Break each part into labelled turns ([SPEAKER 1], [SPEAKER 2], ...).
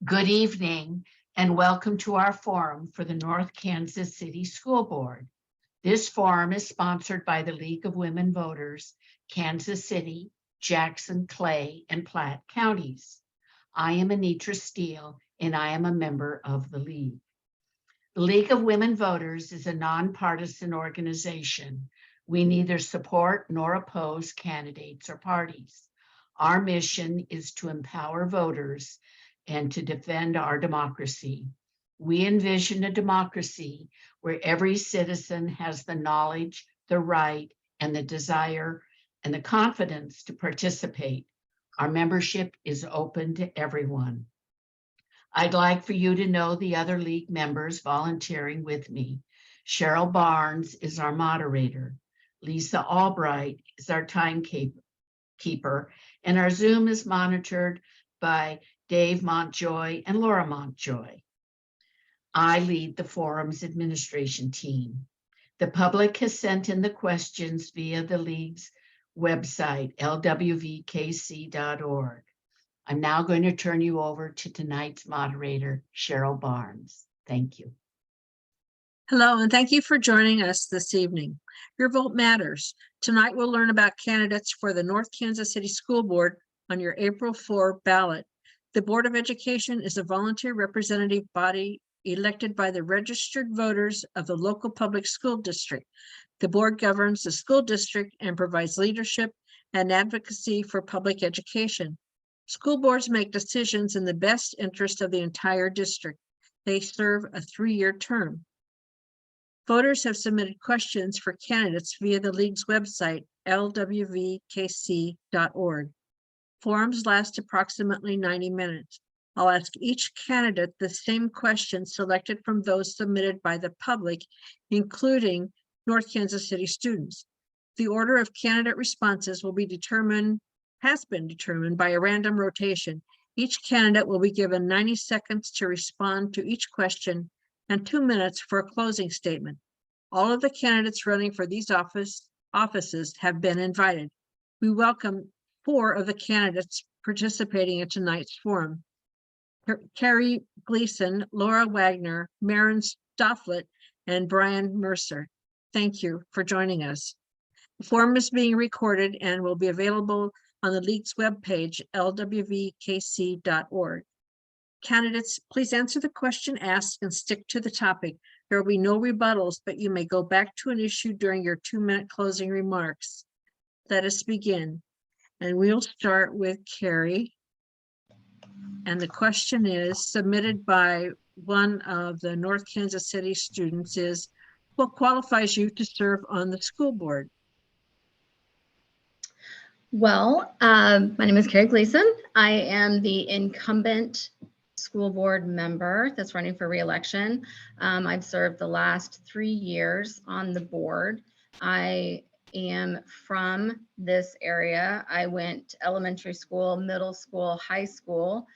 [SPEAKER 1] Good evening and welcome to our forum for the North Kansas City School Board. This forum is sponsored by the League of Women Voters, Kansas City, Jackson, Clay, and Platte Counties. I am Anitra Steele and I am a member of the League. The League of Women Voters is a nonpartisan organization. We neither support nor oppose candidates or parties. Our mission is to empower voters and to defend our democracy. We envision a democracy where every citizen has the knowledge, the right, and the desire and the confidence to participate. Our membership is open to everyone. I'd like for you to know the other League members volunteering with me. Cheryl Barnes is our moderator. Lisa Albright is our timekeeper, and our Zoom is monitored by Dave Montjoy and Laura Montjoy. I lead the forum's administration team. The public has sent in the questions via the League's website, LWVKC.org. I'm now going to turn you over to tonight's moderator, Cheryl Barnes. Thank you.
[SPEAKER 2] Hello, and thank you for joining us this evening. Your vote matters. Tonight, we'll learn about candidates for the North Kansas City School Board on your April 4 ballot. The Board of Education is a volunteer representative body elected by the registered voters of the local public school district. The board governs the school district and provides leadership and advocacy for public education. School boards make decisions in the best interest of the entire district. They serve a 3-year term. Voters have submitted questions for candidates via the League's website, LWVKC.org. Forums last approximately 90 minutes. I'll ask each candidate the same questions selected from those submitted by the public, including North Kansas City students. The order of candidate responses has been determined by a random rotation. Each candidate will be given 90 seconds to respond to each question and 2 minutes for a closing statement. All of the candidates running for these offices have been invited. We welcome 4 of the candidates participating in tonight's forum: Karee Gleason, Laura Wagner, Maren Stoflet, and Brian Mercer. Thank you for joining us. The forum is being recorded and will be available on the League's webpage, LWVKC.org. Candidates, please answer the question asked and stick to the topic. There will be no rebuttals, but you may go back to an issue during your 2-minute closing remarks. Let us begin. And we'll start with Karee. And the question is submitted by one of the North Kansas City students is, what qualifies you to serve on the school board?
[SPEAKER 3] Well, my name is Karee Gleason. I am the incumbent school board member that's running for re-election. I've served the last 3 years on the board. I am from this area. I went to elementary school, middle school, high school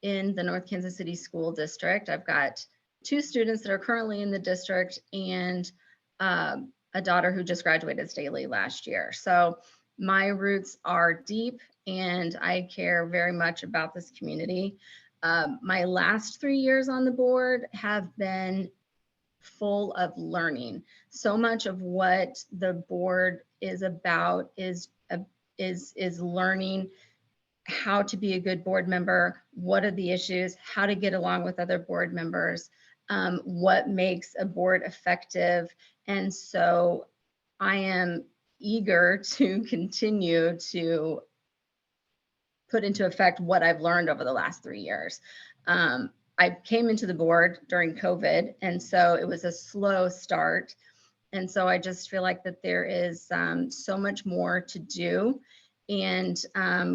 [SPEAKER 3] in the North Kansas City School District. I've got 2 students that are currently in the district and a daughter who just graduated Staley last year. So my roots are deep and I care very much about this community. My last 3 years on the board have been full of learning. So much of what the board is about is learning how to be a good board member, what are the issues, how to get along with other board members, what makes a board effective. And so I am eager to continue to put into effect what I've learned over the last 3 years. I came into the board during COVID, and so it was a slow start. And so I just feel like that there is so much more to do. And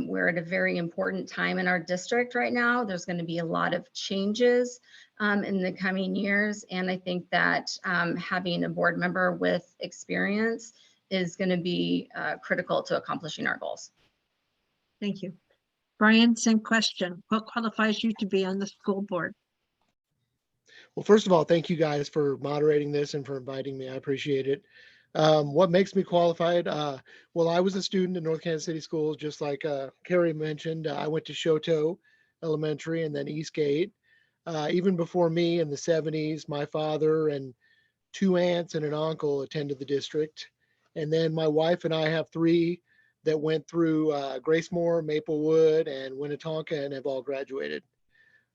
[SPEAKER 3] we're at a very important time in our district right now. There's going to be a lot of changes in the coming years. And I think that having a board member with experience is going to be critical to accomplishing our goals.
[SPEAKER 2] Thank you. Brian, same question. What qualifies you to be on the school board?
[SPEAKER 4] Well, first of all, thank you guys for moderating this and for inviting me. I appreciate it. What makes me qualified? Well, I was a student in North Kansas City Schools, just like Karee mentioned. I went to Shoto Elementary and then Eastgate. Even before me in the 70s, my father and two aunts and an uncle attended the district. And then my wife and I have three that went through Gracemore, Maplewood, and Winnetonka and have all graduated.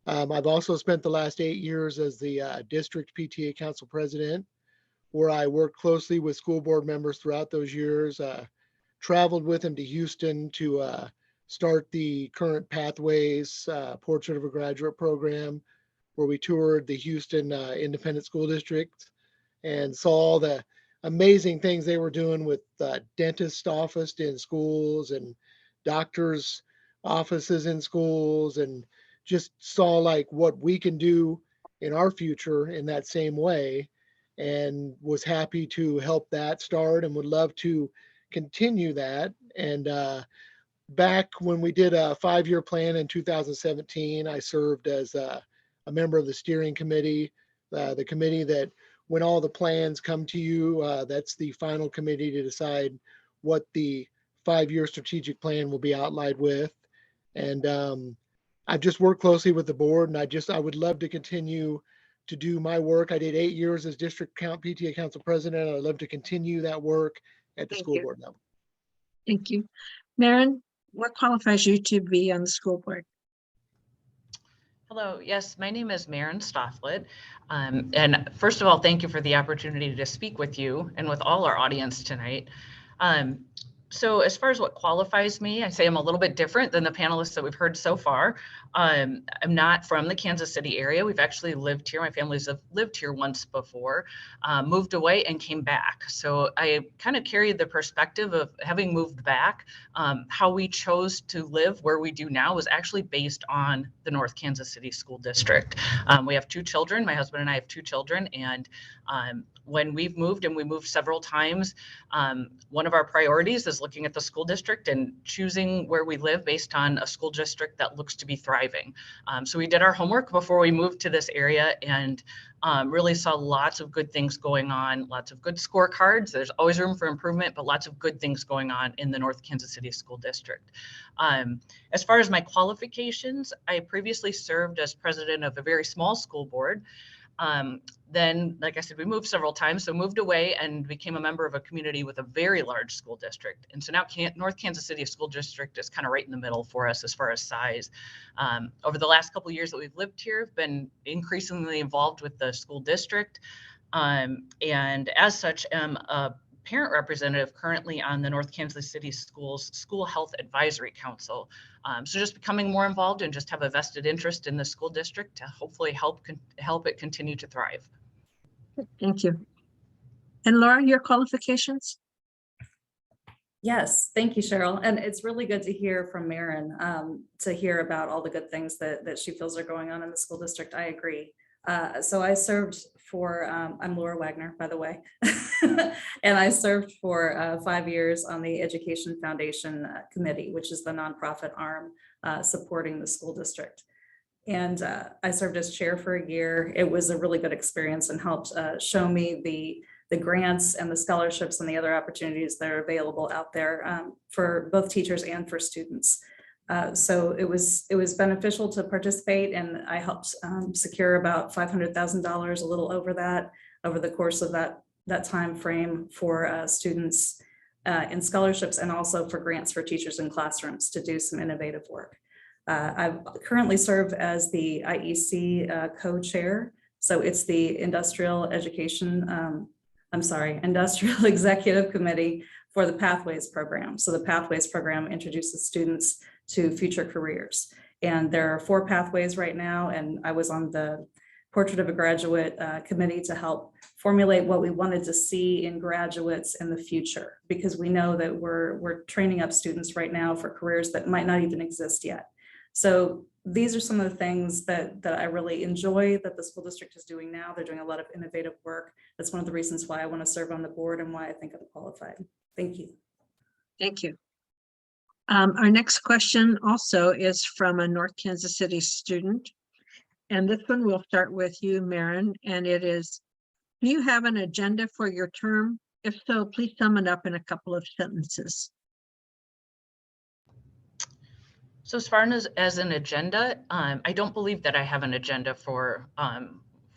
[SPEAKER 4] I've also spent the last 8 years as the district PTA council president, where I worked closely with school board members throughout those years, traveled with them to Houston to start the current Pathways Portrait of a Graduate program, where we toured the Houston Independent School District and saw all the amazing things they were doing with dentist office in schools and doctors' offices in schools, and just saw like what we can do in our future in that same way, and was happy to help that start and would love to continue that. And back when we did a 5-year plan in 2017, I served as a member of the steering committee, the committee that when all the plans come to you, that's the final committee to decide what the 5-year strategic plan will be outlined with. And I've just worked closely with the board, and I would love to continue to do my work. I did 8 years as district PTA council president. I'd love to continue that work at the
[SPEAKER 2] Thank
[SPEAKER 4] school
[SPEAKER 2] you.
[SPEAKER 4] board level.
[SPEAKER 2] Thank you. Maren, what qualifies you to be on the school board?
[SPEAKER 5] Hello, yes, my name is Maren Stoflet. And first of all, thank you for the opportunity to speak with you and with all our audience tonight. So as far as what qualifies me, I say I'm a little bit different than the panelists that we've heard so far. I'm not from the Kansas City area. We've actually lived here. My family's have lived here once before, moved away and came back. So I kind of carried the perspective of having moved back. How we chose to live where we do now was actually based on the North Kansas City School District. We have 2 children. My husband and I have 2 children. And when we've moved, and we moved several times, one of our priorities is looking at the school district and choosing where we live based on a school district that looks to be thriving. So we did our homework before we moved to this area, and really saw lots of good things going on, lots of good scorecards. There's always room for improvement, but lots of good things going on in the North Kansas City School District. As far as my qualifications, I previously served as president of a very small school board. Then, like I said, we moved several times, so moved away and became a member of a community with a very large school district. And so now North Kansas City School District is kind of right in the middle for us as far as size. Over the last couple of years that we've lived here, I've been increasingly involved with the school district. And as such, am a parent representative currently on the North Kansas City Schools School Health Advisory Council. So just becoming more involved and just have a vested interest in the school district to hopefully help it continue to thrive.
[SPEAKER 2] Thank you. And Laura, your qualifications?
[SPEAKER 6] Yes, thank you, Cheryl. And it's really good to hear from Maren, to hear about all the good things that she feels are going on in the school district. I agree. So I served for, I'm Laura Wagner, by the way, and I served for 5 years on the Education Foundation Committee, which is the nonprofit arm supporting the school district. And I served as chair for a year. It was a really good experience and helped show me the grants and the scholarships and the other opportunities that are available out there for both teachers and for students. So it was beneficial to participate, and I helped secure about $500,000, a little over that, over the course of that time frame for students in scholarships, and also for grants for teachers in classrooms to do some innovative work. I currently serve as the IEC co-chair. So it's the Industrial Executive Committee for the Pathways program. So the Pathways program introduces students to future careers. And there are 4 pathways right now. And I was on the Portrait of a Graduate committee to help formulate what we wanted to see in graduates in the future, because we know that we're training up students right now for careers that might not even exist yet. So these are some of the things that I really enjoy that the school district is doing now. They're doing a lot of innovative work. That's one of the reasons why I want to serve on the board and why I think I'm qualified. Thank you.
[SPEAKER 2] Thank you. Our next question also is from a North Kansas City student. And this one will start with you, Maren, and it is, do you have an agenda for your term? If so, please sum it up in a couple of sentences.
[SPEAKER 5] So as far as an agenda, I don't believe that I have an agenda for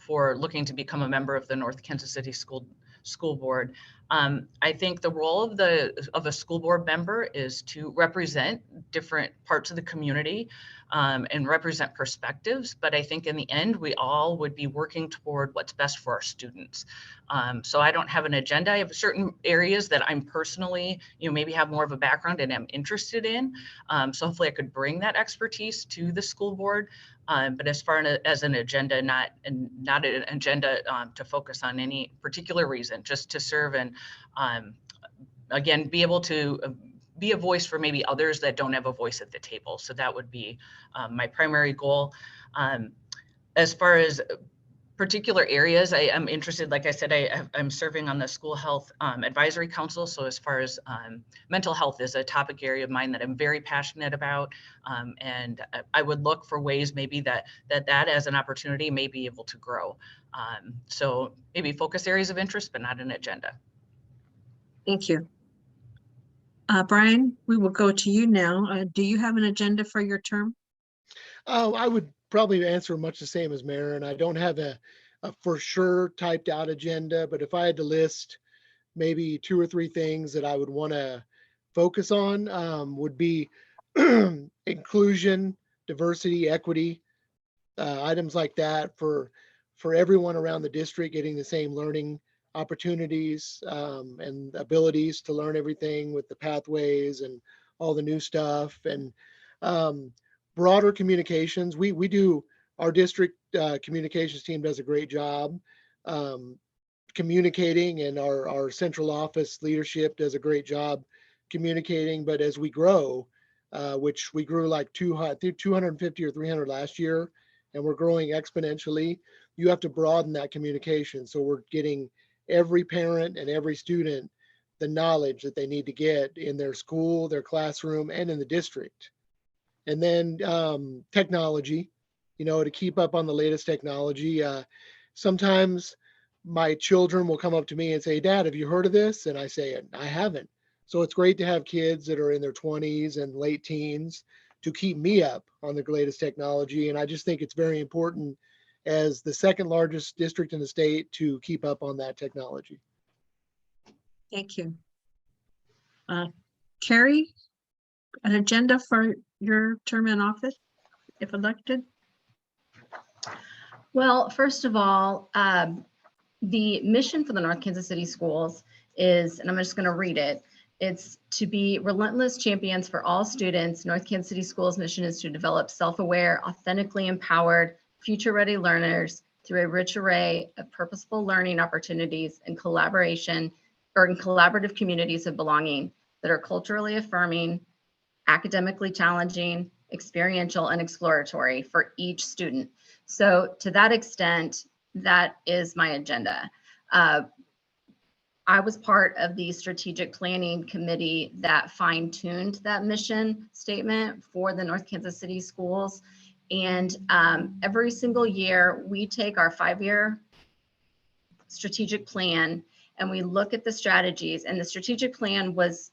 [SPEAKER 5] looking to become a member of the North Kansas City School Board. I think the role of a school board member is to represent different parts of the community and represent perspectives. But I think in the end, we all would be working toward what's best for our students. So I don't have an agenda. I have certain areas that I'm personally, maybe have more of a background and am interested in. So hopefully I could bring that expertise to the school board. But as far as an agenda, not an agenda to focus on any particular reason, just to serve and again, be able to be a voice for maybe others that don't have a voice at the table. So that would be my primary goal. As far as particular areas, I am interested, like I said, I'm serving on the School Health Advisory Council. So as far as mental health is a topic area of mine that I'm very passionate about. And I would look for ways maybe that as an opportunity may be able to grow. So maybe focus areas of interest, but not an agenda.
[SPEAKER 2] Thank you. Brian, we will go to you now. Do you have an agenda for your term?
[SPEAKER 4] Oh, I would probably answer much the same as Maren. I don't have a for sure typed out agenda, but if I had to list maybe 2 or 3 things that I would want to focus on, would be inclusion, diversity, equity, items like that for everyone around the district getting the same learning opportunities and abilities to learn everything with the pathways and all the new stuff, and broader communications. We do, our district communications team does a great job communicating, and our central office leadership does a great job communicating. But as we grow, which we grew like 250 or 300 last year, and we're growing exponentially, you have to broaden that communication. So we're getting every parent and every student the knowledge that they need to get in their school, their classroom, and in the district. And then technology, to keep up on the latest technology. Sometimes my children will come up to me and say, "Dad, have you heard of this?" And I say, "I haven't." So it's great to have kids that are in their 20s and late teens to keep me up on the latest technology. And I just think it's very important as the second largest district in the state to keep up on that technology.
[SPEAKER 2] Thank you. Karee, an agenda for your term in office, if elected?
[SPEAKER 3] Well, first of all, the mission for the North Kansas City Schools is, and I'm just going to read it, it's to be relentless champions for all students. North Kansas City Schools' mission is to develop self-aware, authentically empowered, future-ready learners through a rich array of purposeful learning opportunities and collaboration, or in collaborative communities of belonging that are culturally affirming, academically challenging, experiential, and exploratory for each student. So to that extent, that is my agenda. I was part of the strategic planning committee that fine-tuned that mission statement for the North Kansas City Schools. And every single year, we take our 5-year strategic plan and we look at the strategies. And the strategic plan was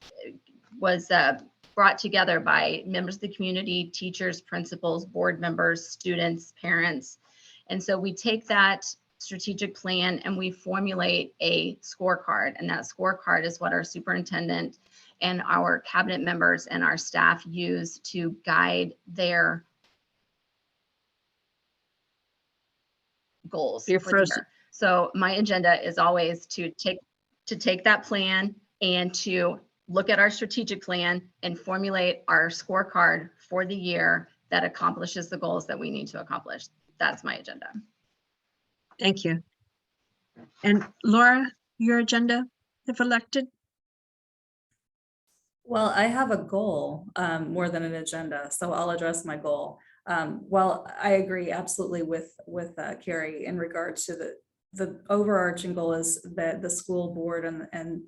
[SPEAKER 3] brought together by members of the community, teachers, principals, board members, students, parents. And so we take that strategic plan and we formulate a scorecard. And that scorecard is what our superintendent and our cabinet members and our staff use to guide their goals for the year. So my agenda is always to take that plan and to look at our strategic plan and formulate our scorecard for the year that accomplishes the goals that we need to accomplish. That's my agenda.
[SPEAKER 2] Thank you. And Laura, your agenda, if elected?
[SPEAKER 6] Well, I have a goal more than an agenda, so I'll address my goal. Well, I agree absolutely with Karee in regards to the overarching goal is that the school board and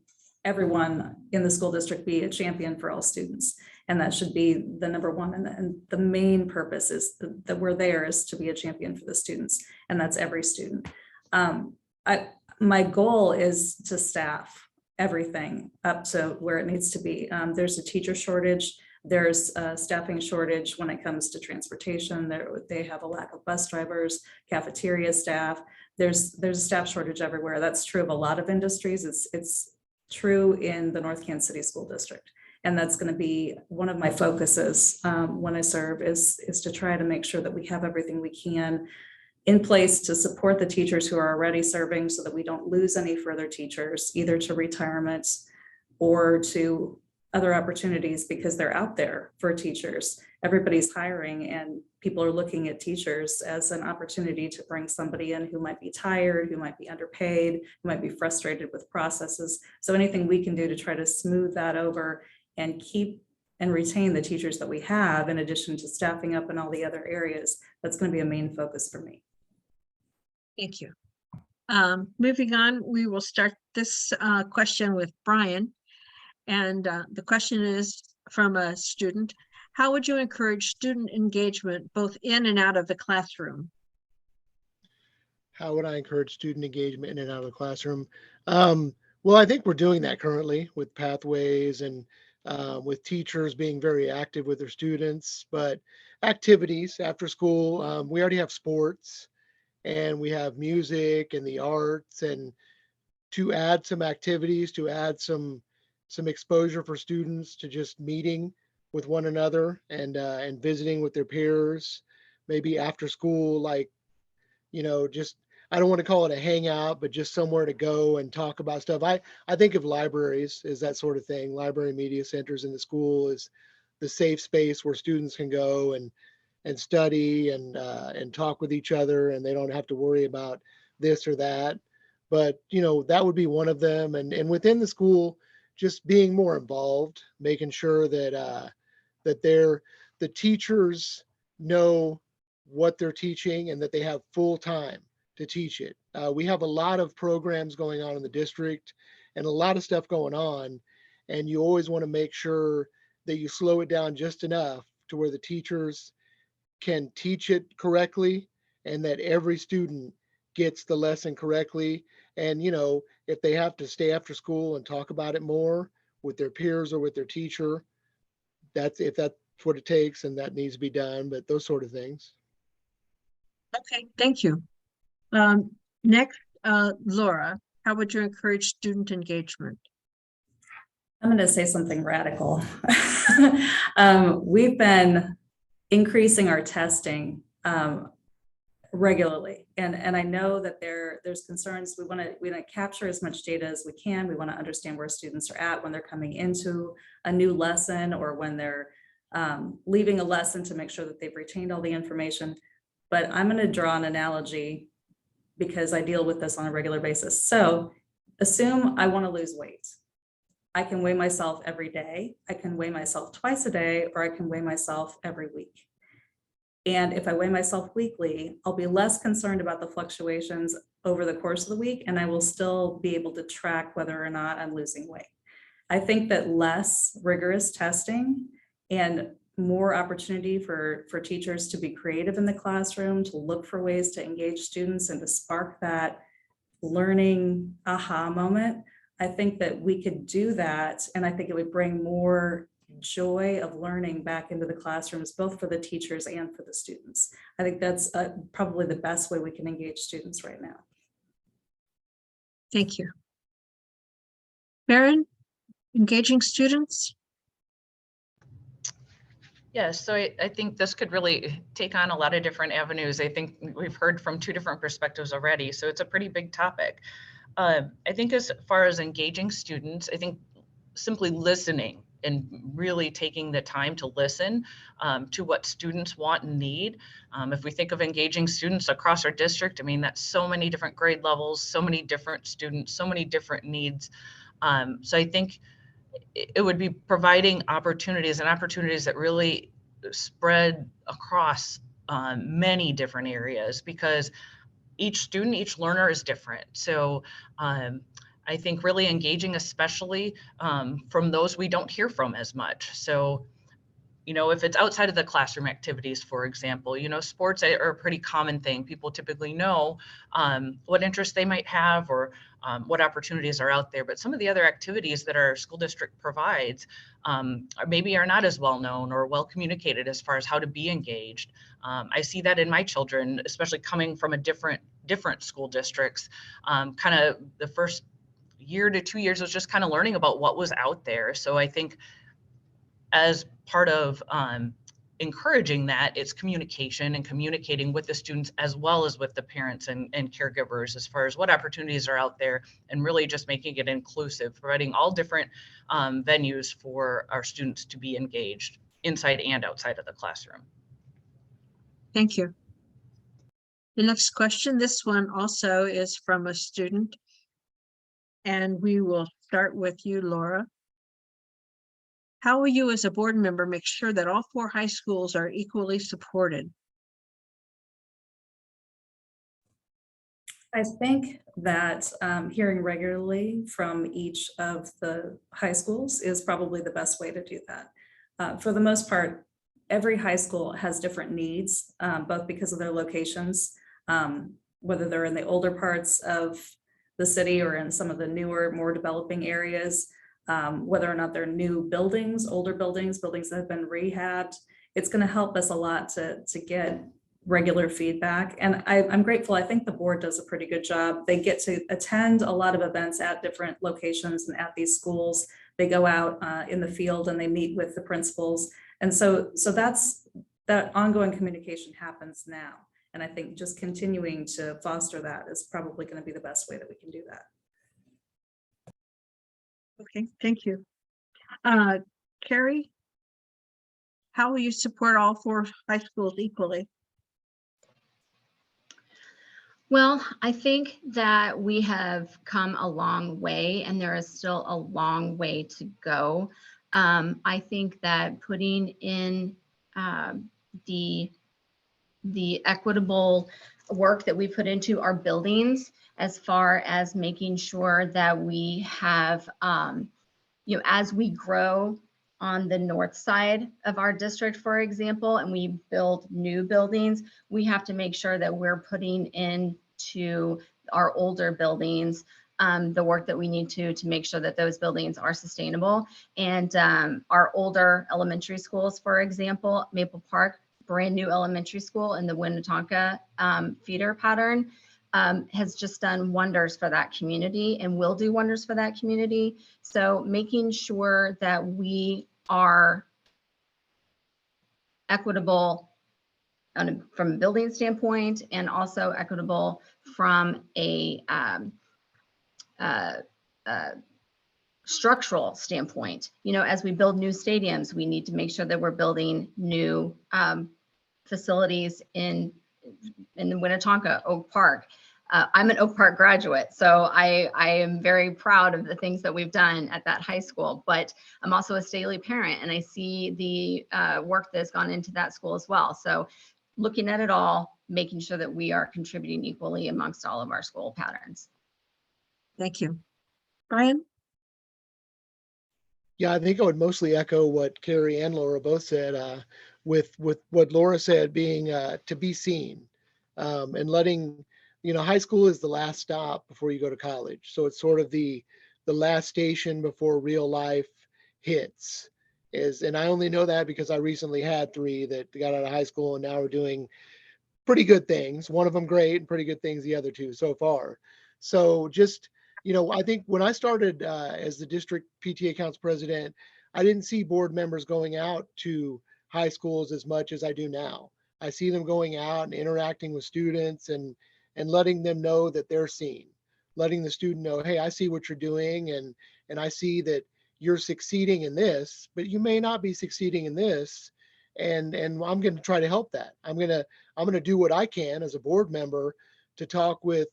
[SPEAKER 6] everyone in the school district be a champion for all students. And that should be the number one. And the main purpose is that we're there is to be a champion for the students. And that's every student. My goal is to staff. everything up to where it needs to be. There's a teacher shortage. There's a staffing shortage when it comes to transportation. They have a lack of bus drivers, cafeteria staff. There's a staff shortage everywhere. That's true of a lot of industries. It's true in the North Kansas City School District. And that's going to be one of my focuses when I serve is to try to make sure that we have everything we can in place to support the teachers who are already serving so that we don't lose any further teachers, either to retirement or to other opportunities, because they're out there for teachers. Everybody's hiring and people are looking at teachers as an opportunity to bring somebody in who might be tired, who might be underpaid, who might be frustrated with processes. So anything we can do to try to smooth that over and keep and retain the teachers that we have, in addition to staffing up in all the other areas, that's going to be a main focus for me.
[SPEAKER 2] Thank you. Moving on, we will start this question with Brian. And the question is from a student: how would you encourage student engagement both in and out of the classroom?
[SPEAKER 4] How would I encourage student engagement in and out of the classroom? Well, I think we're doing that currently with pathways and with teachers being very active with their students, but activities after school, we already have sports and we have music and the arts, and to add some activities, to add some exposure for students to just meeting with one another and visiting with their peers, maybe after school, like, just, I don't want to call it a hangout, but just somewhere to go and talk about stuff. I think of libraries as that sort of thing. Library media centers in the school is the safe space where students can go and study and talk with each other, and they don't have to worry about this or that. But that would be one of them. And within the school, just being more involved, making sure that the teachers know what they're teaching and that they have full time to teach it. We have a lot of programs going on in the district and a lot of stuff going on, and you always want to make sure that you slow it down just enough to where the teachers can teach it correctly and that every student gets the lesson correctly. And if they have to stay after school and talk about it more with their peers or with their teacher, if that's what it takes, and that needs to be done, but those sort of things.
[SPEAKER 2] Okay, thank you. Next, Laura, how would you encourage student engagement?
[SPEAKER 6] I'm going to say something radical. We've been increasing our testing regularly, and I know that there's concerns. We want to capture as much data as we can. We want to understand where students are at when they're coming into a new lesson or when they're leaving a lesson, to make sure that they've retained all the information. But I'm going to draw an analogy because I deal with this on a regular basis. So assume I want to lose weight. I can weigh myself every day. I can weigh myself twice a day, or I can weigh myself every week. And if I weigh myself weekly, I'll be less concerned about the fluctuations over the course of the week, and I will still be able to track whether or not I'm losing weight. I think that less rigorous testing and more opportunity for teachers to be creative in the classroom, to look for ways to engage students and to spark that learning aha moment. I think that we could do that, and I think it would bring more joy of learning back into the classrooms, both for the teachers and for the students. I think that's probably the best way we can engage students right now.
[SPEAKER 2] Thank you. Maren, engaging students?
[SPEAKER 5] Yeah, so I think this could really take on a lot of different avenues. I think we've heard from two different perspectives already, so it's a pretty big topic. I think as far as engaging students, I think simply listening and really taking the time to listen to what students want and need. If we think of engaging students across our district, I mean, that's so many different grade levels, so many different students, so many different needs. So I think it would be providing opportunities that really spread across many different areas, because each student, each learner is different. So I think really engaging, especially from those we don't hear from as much. So if it's outside of the classroom activities, for example, sports are a pretty common thing. People typically know what interests they might have or what opportunities are out there. But some of the other activities that our school district provides maybe are not as well known or well communicated as far as how to be engaged. I see that in my children, especially coming from a different school districts. Kind of the first year to 2 years was just kind of learning about what was out there. So I think as part of encouraging that, it's communication and communicating with the students as well as with the parents and caregivers as far as what opportunities are out there, and really just making it inclusive, providing all different venues for our students to be engaged inside and outside of the classroom.
[SPEAKER 2] Thank you. The next question, this one also is from a student, and we will start with you, Laura. How will you as a board member make sure that all 4 high schools are equally supported?
[SPEAKER 6] I think that hearing regularly from each of the high schools is probably the best way to do that. For the most part, every high school has different needs, both because of their locations, whether they're in the older parts of the city or in some of the newer, more developing areas, whether or not they're new buildings, older buildings that have been rehabbed. It's going to help us a lot to get regular feedback. And I'm grateful. I think the board does a pretty good job. They get to attend a lot of events at different locations and at these schools. They go out in the field and they meet with the principals. And so that ongoing communication happens now. And I think just continuing to foster that is probably going to be the best way that we can do that.
[SPEAKER 2] Okay, thank you. Karee, how will you support all 4 high schools equally?
[SPEAKER 3] Well, I think that we have come a long way and there is still a long way to go. I think that putting in the equitable work that we put into our buildings, as far as making sure that we have, as we grow on the north side of our district, for example, and we build new buildings, we have to make sure that we're putting into our older buildings the work that we need to make sure that those buildings are sustainable. And our older elementary schools, for example, Maple Park, brand new elementary school in the Winnetonka feeder pattern, has just done wonders for that community and will do wonders for that community. So making sure that we are equitable from a building standpoint and also equitable from a structural standpoint. As we build new stadiums, we need to make sure that we're building new facilities in the Winnetonka, Oak Park. I'm an Oak Park graduate, so I am very proud of the things that we've done at that high school, but I'm also a Staley parent and I see the work that's gone into that school as well. So looking at it all, making sure that we are contributing equally amongst all of our school patterns.
[SPEAKER 2] Thank you. Brian?
[SPEAKER 4] Yeah, I think I would mostly echo what Karee and Laura both said, with what Laura said being to be seen, and letting, high school is the last stop before you go to college. So it's sort of the last station before real life hits. And I only know that because I recently had 3 that got out of high school and now are doing pretty good things. One of them great and pretty good things, the other 2 so far. So just, I think when I started as the district PTA Council president, I didn't see board members going out to high schools as much as I do now. I see them going out and interacting with students and letting them know that they're seen, letting the student know, hey, I see what you're doing and I see that you're succeeding in this, but you may not be succeeding in this. And I'm going to try to help that. I'm going to do what I can as a board member to talk with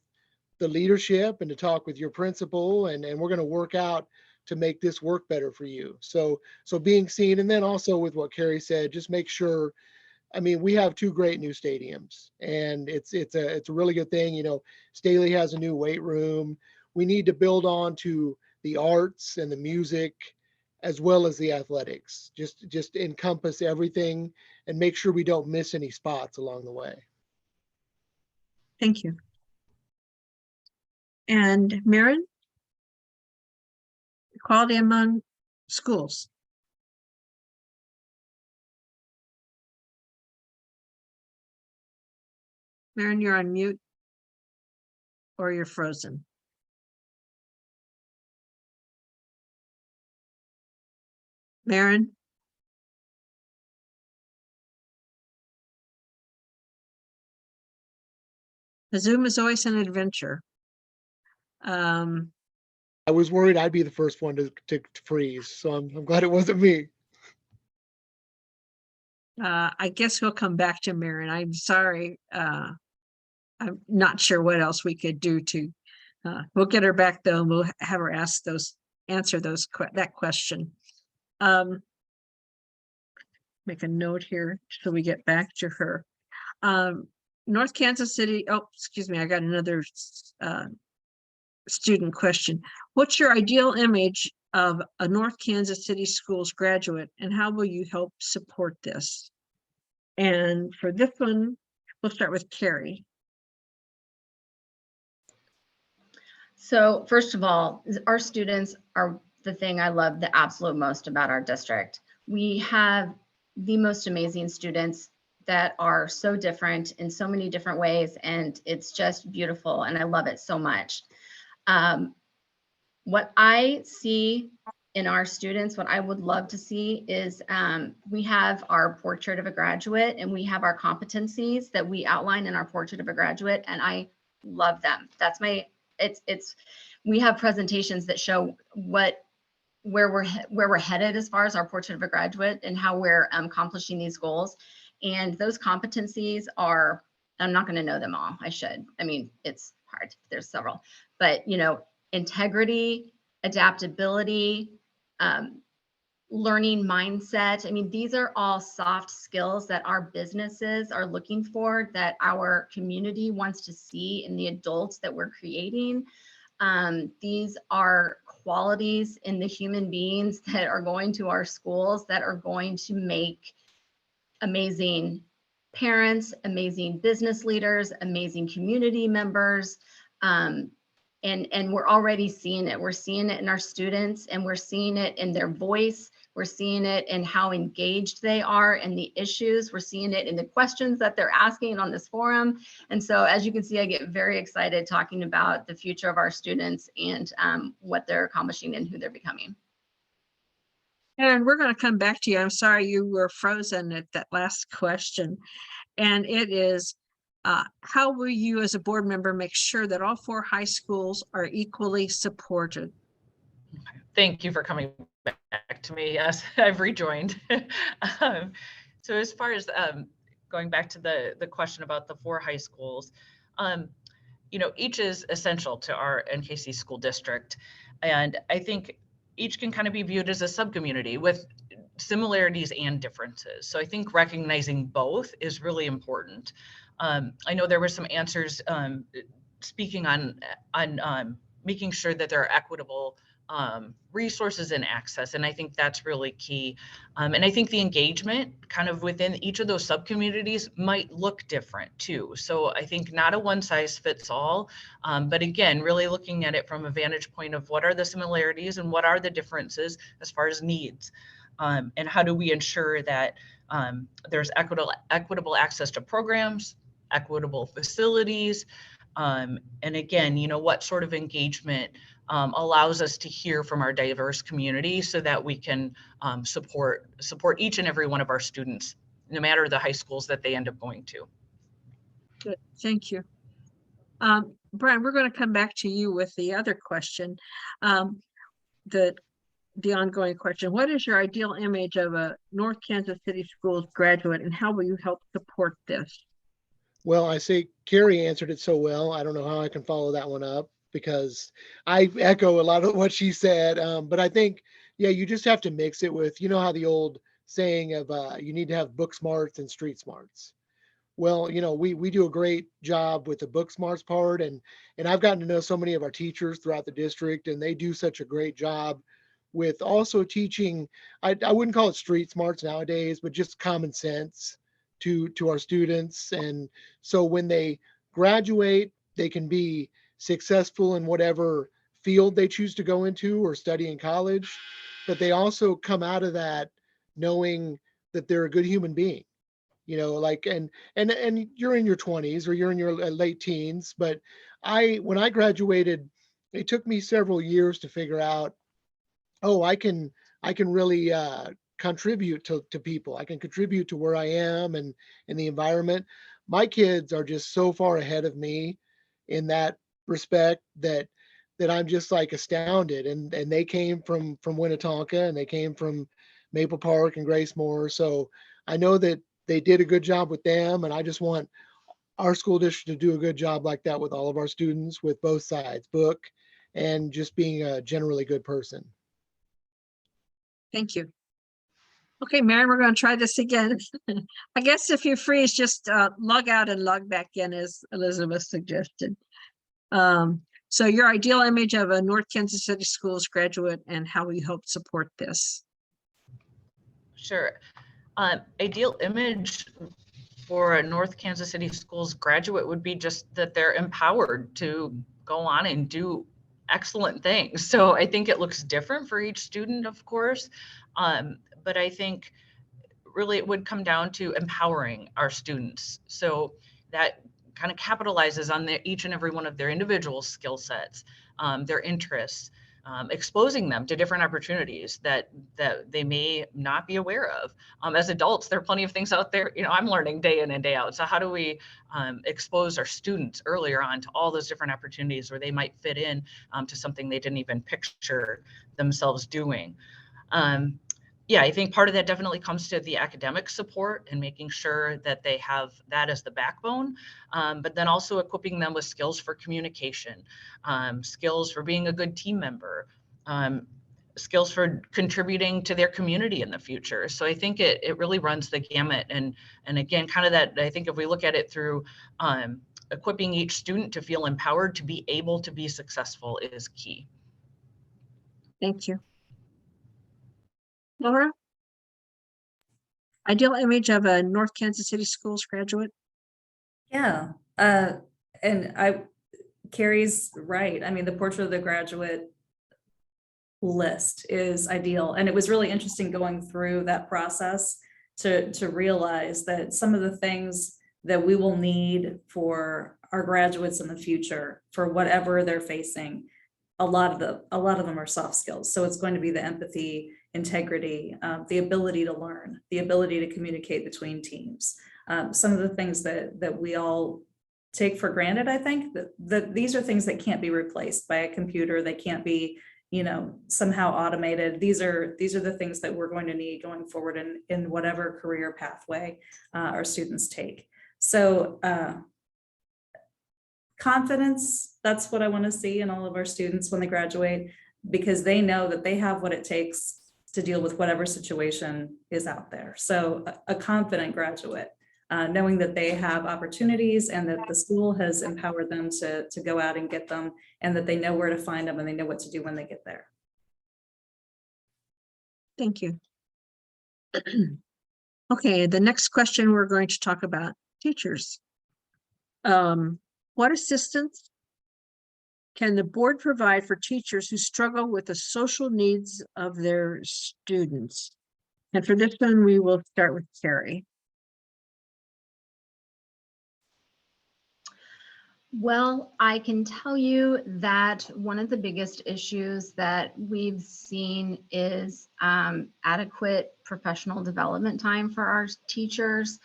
[SPEAKER 4] the leadership and to talk with your principal, and we're going to work out to make this work better for you. So being seen, and then also with what Karee said, just make sure, we have 2 great new stadiums and it's a really good thing. Staley has a new weight room. We need to build on to the arts and the music as well as the athletics. Just encompass everything and make sure we don't miss any spots along the way.
[SPEAKER 2] Thank you. And Maren? Equality among schools. Maren, you're on mute or you're frozen. Maren? The Zoom is always an adventure.
[SPEAKER 4] I was worried I'd be the first one to freeze, so I'm glad it wasn't me.
[SPEAKER 2] I guess we'll come back to Maren. I'm sorry. I'm not sure what else we could do to, we'll get her back though, and we'll have her answer that question. Make a note here so we get back to her. North Kansas City, oh, excuse me, I got another student question. What's your ideal image of a North Kansas City Schools graduate, and how will you help support this? And for this one, we'll start with Karee.
[SPEAKER 3] So first of all, our students are the thing I love the absolute most about our district. We have the most amazing students that are so different in so many different ways, and it's just beautiful, and I love it so much. What I see in our students, what I would love to see is we have our portrait of a graduate, and we have our competencies that we outline in our portrait of a graduate, and I love them. That's my, we have presentations that show where we're headed as far as our portrait of a graduate and how we're accomplishing these goals. And those competencies are, I'm not going to know them all. I should. I mean, it's hard. There's several, but you know, integrity, adaptability, learning mindset. I mean, these are all soft skills that our businesses are looking for, that our community wants to see in the adults that we're creating. These are qualities in the human beings that are going to our schools that are going to make amazing parents, amazing business leaders, amazing community members. And we're already seeing it. We're seeing it in our students, and we're seeing it in their voice. We're seeing it in how engaged they are in the issues. We're seeing it in the questions that they're asking on this forum. And so, as you can see, I get very excited talking about the future of our students and what they're accomplishing and who they're becoming.
[SPEAKER 2] And we're going to come back to you. I'm sorry you were frozen at that last question. And it is, how will you as a board member make sure that all 4 high schools are equally supported?
[SPEAKER 5] Thank you for coming back to me. Yes, I've rejoined. So as far as going back to the question about the 4 high schools, you know, each is essential to our NKC school district. And I think each can kind of be viewed as a subcommunity with similarities and differences. So I think recognizing both is really important. I know there were some answers speaking on making sure that there are equitable resources and access. And I think that's really key. And I think the engagement kind of within each of those subcommunities might look different too. So I think not a one size fits all, but again, really looking at it from a vantage point of what are the similarities and what are the differences as far as needs. And how do we ensure that there's equitable access to programs, equitable facilities, and again, you know, what sort of engagement allows us to hear from our diverse community so that we can support each and every one of our students, no matter the high schools that they end up going to.
[SPEAKER 2] Good, thank you. Brian, we're going to come back to you with the other question, the ongoing question. What is your ideal image of a North Kansas City Schools graduate, and how will you help support this?
[SPEAKER 4] Well, I say Karee answered it so well. I don't know how I can follow that one up, because I echo a lot of what she said. But I think, yeah, you just have to mix it with, you know, how the old saying of you need to have book smarts and street smarts. Well, you know, we do a great job with the book smarts part, and I've gotten to know so many of our teachers throughout the district, and they do such a great job with also teaching, I wouldn't call it street smarts nowadays, but just common sense to our students. And so when they graduate, they can be successful in whatever field they choose to go into or study in college, but they also come out of that knowing that they're a good human being. You know, like, and you're in your 20s or you're in your late teens, but when I graduated, it took me several years to figure out, oh, I can really contribute to people. I can contribute to where I am and in the environment. My kids are just so far ahead of me in that respect that I'm just like astounded. And they came from Winnetonka, and they came from Maple Park and Grace Moore. So I know that they did a good job with them, and I just want our school district to do a good job like that with all of our students, with both sides, book and just being a generally good person.
[SPEAKER 2] Thank you. Okay, Maren, we're going to try this again. I guess if you freeze, just log out and log back in, as Elizabeth suggested. So your ideal image of a North Kansas City Schools graduate and how we hope to support this.
[SPEAKER 5] Sure. Ideal image for a North Kansas City Schools graduate would be just that they're empowered to go on and do excellent things. So I think it looks different for each student, of course, but I think really it would come down to empowering our students. So that kind of capitalizes on each and every one of their individual skill sets, their interests, exposing them to different opportunities that they may not be aware of. As adults, there are plenty of things out there, you know, I'm learning day in and day out. So how do we expose our students earlier on to all those different opportunities where they might fit in to something they didn't even picture themselves doing? Yeah, I think part of that definitely comes to the academic support and making sure that they have that as the backbone, but then also equipping them with skills for communication, skills for being a good team member, skills for contributing to their community in the future. So I think it really runs the gamut. And again, kind of that, I think if we look at it through equipping each student to feel empowered to be able to be successful is key.
[SPEAKER 2] Thank you. Laura? Ideal image of a North Kansas City Schools graduate?
[SPEAKER 6] Yeah, Karee's right. I mean, the portrait of the graduate list is ideal. And it was really interesting going through that process to realize that some of the things that we will need for our graduates in the future, for whatever they're facing, a lot of them are soft skills. So it's going to be the empathy, integrity, the ability to learn, the ability to communicate between teams. Some of the things that we all take for granted, I think that these are things that can't be replaced by a computer. They can't be, you know, somehow automated. These are the things that we're going to need going forward in whatever career pathway our students take. So confidence, that's what I want to see in all of our students when they graduate, because they know that they have what it takes to deal with whatever situation is out there. So a confident graduate, knowing that they have opportunities and that the school has empowered them to go out and get them, and that they know where to find them and they know what to do when they get there.
[SPEAKER 2] Thank you. Okay, the next question we're going to talk about teachers. What assistance can the board provide for teachers who struggle with the social needs of their students? And for this one, we will start with Karee.
[SPEAKER 3] Well, I can tell you that one of the biggest issues that we've seen is adequate professional development time for our teachers.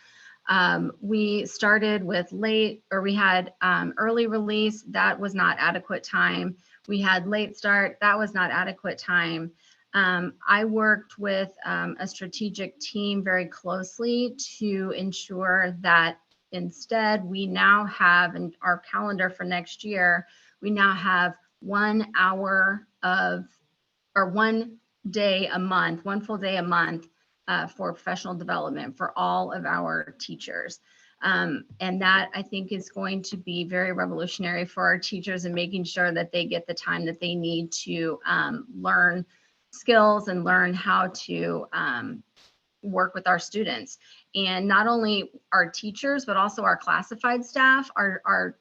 [SPEAKER 3] We started with we had early release, that was not adequate time. We had late start, that was not adequate time. I worked with a strategic team very closely to ensure that instead we now have in our calendar for next year, we now have 1 hour or 1 day a month, 1 full day a month for professional development for all of our teachers. And that I think is going to be very revolutionary for our teachers and making sure that they get the time that they need to learn skills and learn how to work with our students. And not only our teachers, but also our classified staff, our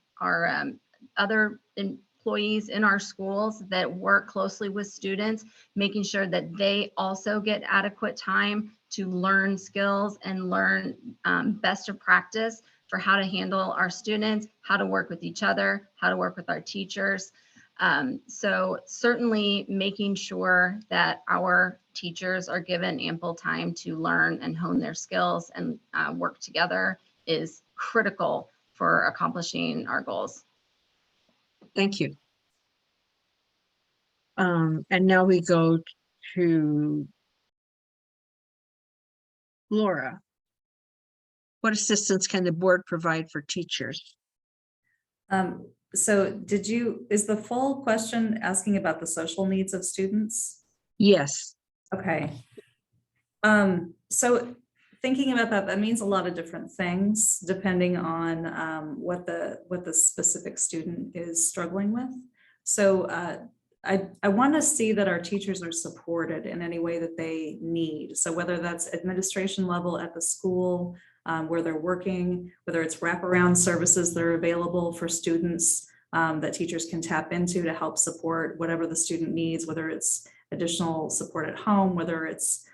[SPEAKER 3] other employees in our schools that work closely with students, making sure that they also get adequate time to learn skills and learn best of practice for how to handle our students, how to work with each other, how to work with our teachers. So certainly making sure that our teachers are given ample time to learn and hone their skills and work together is critical for accomplishing our goals.
[SPEAKER 2] Thank you. And now we go to Laura. What assistance can the board provide for teachers?
[SPEAKER 6] So is the full question asking about the social needs of students?
[SPEAKER 2] Yes.
[SPEAKER 6] Okay. So thinking about that means a lot of different things depending on what the specific student is struggling with. So I want to see that our teachers are supported in any way that they need. So whether that's administration level at the school, where they're working, whether it's wraparound services that are available for students that teachers can tap into to help support whatever the student needs, whether it's additional support at home, whether it's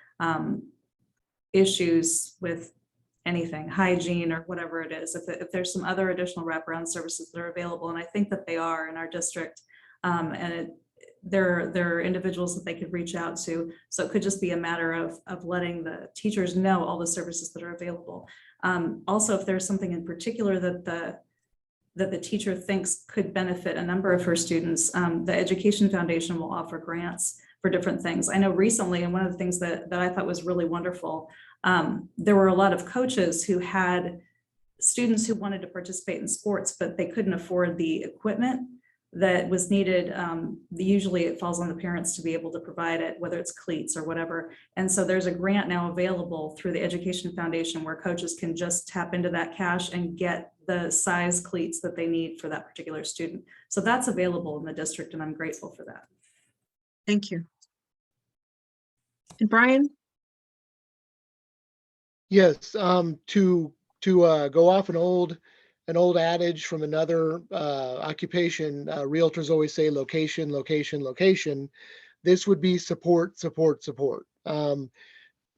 [SPEAKER 6] issues with anything, hygiene or whatever it is, if there's some other additional wraparound services that are available, and I think that they are in our district, and there are individuals that they could reach out to. So it could just be a matter of letting the teachers know all the services that are available. Also, if there's something in particular that the teacher thinks could benefit a number of her students, the Education Foundation will offer grants for different things. I know recently, and one of the things that I thought was really wonderful, there were a lot of coaches who had students who wanted to participate in sports, but they couldn't afford the equipment that was needed. Usually it falls on the parents to be able to provide it, whether it's cleats or whatever. And so there's a grant now available through the Education Foundation where coaches can just tap into that cash and get the size cleats that they need for that particular student. So that's available in the district, and I'm grateful for that.
[SPEAKER 2] Thank you. And Brian?
[SPEAKER 4] Yes, to go off an old adage from another occupation, realtors always say location, location, location. This would be support, support, support.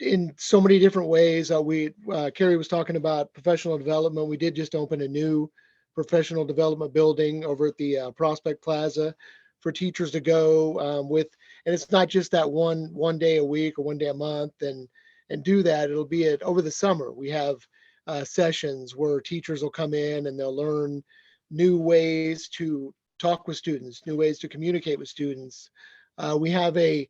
[SPEAKER 4] In so many different ways. Karee was talking about professional development. We did just open a new professional development building over at the Prospect Plaza for teachers to go with, and it's not just that one day a week or one day a month and do that. It'll be over the summer. We have sessions where teachers will come in and they'll learn new ways to talk with students, new ways to communicate with students. We have a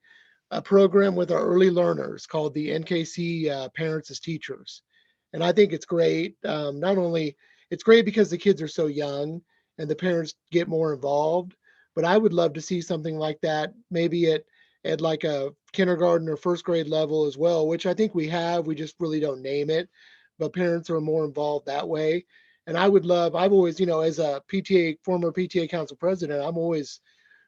[SPEAKER 4] program with our early learners called the NKC Parents as Teachers. And I think it's great. Not only it's great because the kids are so young and the parents get more involved, but I would love to see something like that, maybe at like a kindergarten or first grade level as well, which I think we have, we just really don't name it, but parents are more involved that way. And I've always, as a former PTA council president, I'm always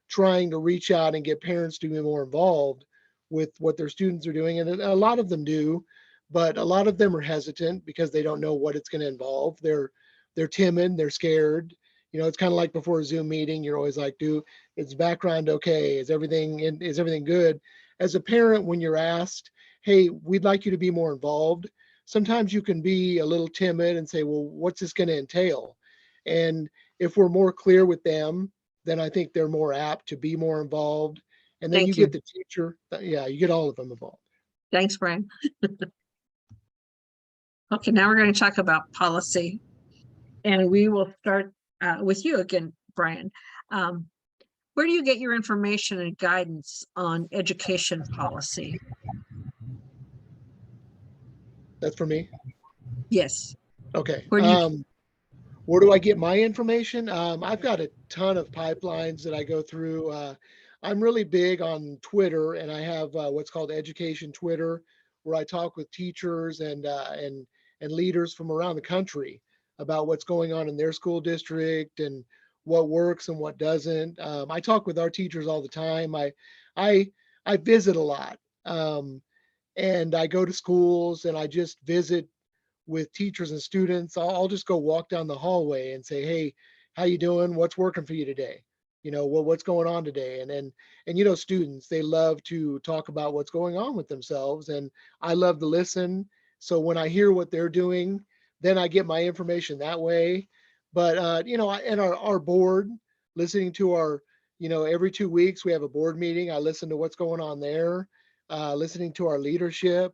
[SPEAKER 4] trying to reach out and get parents to be more involved with what their students are doing. And a lot of them do, but a lot of them are hesitant because they don't know what it's going to involve. They're timid, they're scared. It's kind of like before a Zoom meeting, you're always like, is background okay? Is everything good? As a parent, when you're asked, hey, we'd like you to be more involved, sometimes you can be a little timid and say, well, what's this going to entail? And if we're more clear with them, then I think they're more apt to be more involved. And then you get the teacher. Yeah, you get all of them involved.
[SPEAKER 2] Thanks, Brian. Okay, now we're going to talk about policy. And we will start with you again, Brian. Where do you get your information and guidance on education policy?
[SPEAKER 4] That's for me?
[SPEAKER 2] Yes.
[SPEAKER 4] Okay.
[SPEAKER 2] Where
[SPEAKER 4] do I get my information? I've got a ton of pipelines that I go through. I'm really big on Twitter, and I have what's called Education Twitter, where I talk with teachers and leaders from around the country about what's going on in their school district and what works and what doesn't. I talk with our teachers all the time. I I visit a lot. And I go to schools and I just visit with teachers and students. I'll just go walk down the hallway and say, hey, how you doing? What's working for you today? What's going on today? And students, they love to talk about what's going on with themselves. And I love to listen. So when I hear what they're doing, then I get my information that way. But, and our board, listening to every 2 weeks, we have a board meeting. I listen to what's going on there, listening to our leadership,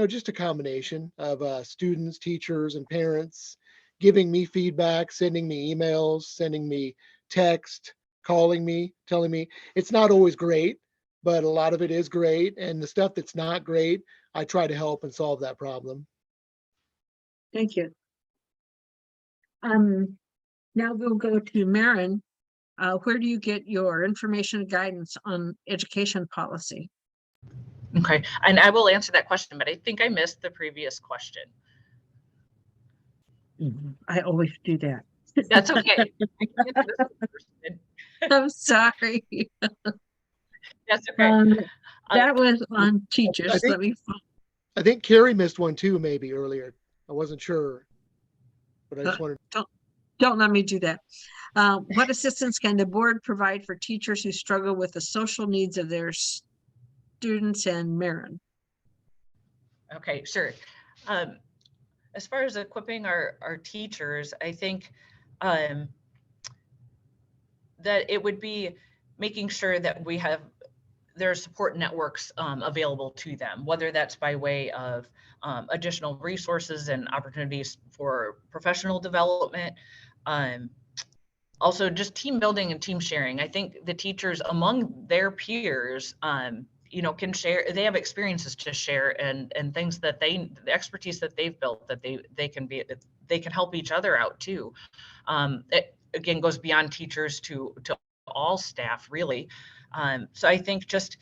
[SPEAKER 4] just a combination of students, teachers, and parents giving me feedback, sending me emails, sending me text, calling me, telling me it's not always great, but a lot of it is great. And the stuff that's not great, I try to help and solve that problem.
[SPEAKER 2] Thank you. Now we'll go to Maren. Where do you get your information and guidance on education policy?
[SPEAKER 5] Okay, and I will answer that question, but I think I missed the previous question.
[SPEAKER 2] I always do that.
[SPEAKER 5] That's okay.
[SPEAKER 2] I'm sorry.
[SPEAKER 5] That's okay.
[SPEAKER 2] That was on teachers.
[SPEAKER 4] I think Karee missed one too, maybe earlier. I wasn't sure, but I just wanted.
[SPEAKER 2] Don't let me do that. What assistance can the board provide for teachers who struggle with the social needs of their students and Maren?
[SPEAKER 5] Okay, sure. As far as equipping our teachers, I think that it would be making sure that we have their support networks available to them, whether that's by way of additional resources and opportunities for professional development. Also just team building and team sharing. I think the teachers among their peers, can share, they have experiences to share and things that the expertise that they've built that they can help each other out too. It again goes beyond teachers to all staff really. So I think just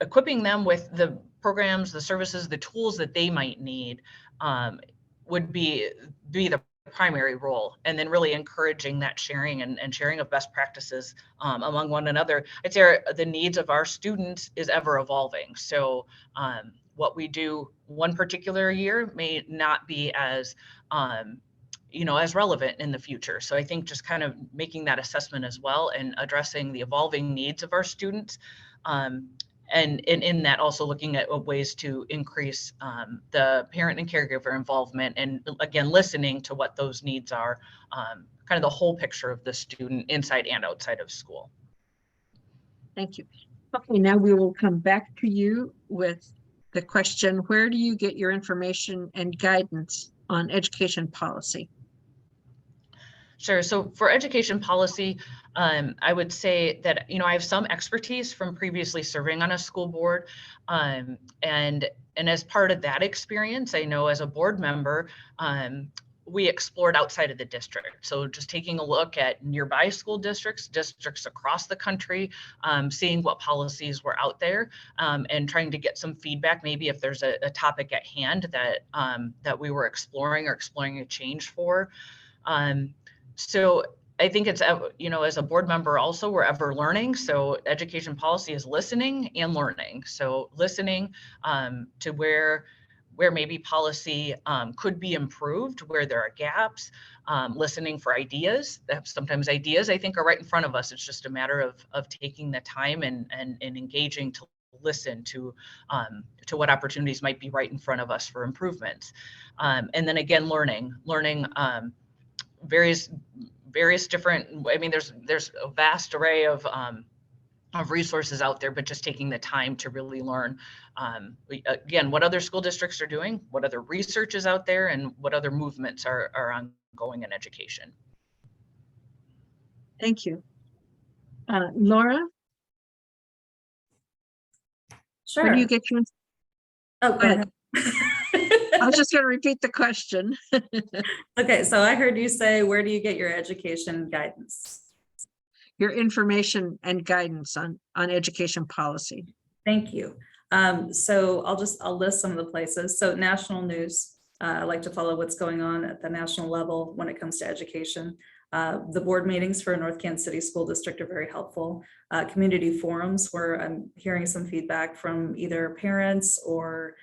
[SPEAKER 5] equipping them with the programs, the services, the tools that they might need would be the primary role, and then really encouraging that sharing and sharing of best practices among one another. I'd say the needs of our students is ever evolving. So what we do one particular year may not be as as relevant in the future. So I think just kind of making that assessment as well and addressing the evolving needs of our students. And in that also looking at ways to increase the parent and caregiver involvement, and again, listening to what those needs are, kind of the whole picture of the student inside and outside of school.
[SPEAKER 2] Thank you. Okay, now we will come back to you with the question, where do you get your information and guidance on education policy?
[SPEAKER 5] Sure. So for education policy, I would say that, I have some expertise from previously serving on a school board. And as part of that experience, I know as a board member, we explored outside of the district. So just taking a look at nearby school districts across the country, seeing what policies were out there, and trying to get some feedback, maybe if there's a topic at hand that we were exploring a change for. So I think it's, as a board member also, we're ever learning. So education policy is listening and learning. So listening to where maybe policy could be improved, where there are gaps, listening for ideas. Sometimes ideas I think are right in front of us. It's just a matter of taking the time and engaging to listen to what opportunities might be right in front of us for improvements. And then again, learning various different, there's a vast array of resources out there, but just taking the time to really learn, again, what other school districts are doing, what other research is out there, and what other movements are ongoing in education.
[SPEAKER 2] Thank you. Laura?
[SPEAKER 6] Sure.
[SPEAKER 2] Where do you get your?
[SPEAKER 6] Oh, go ahead.
[SPEAKER 2] I was just going to repeat the question.
[SPEAKER 6] Okay, so I heard you say, where do you get your education guidance?
[SPEAKER 2] Your information and guidance on education policy.
[SPEAKER 6] Thank you. So I'll list some of the places. So national news, I like to follow what's going on at the national level when it comes to education. The board meetings for North Kansas City School District are very helpful. Community forums where I'm hearing some feedback from either parents or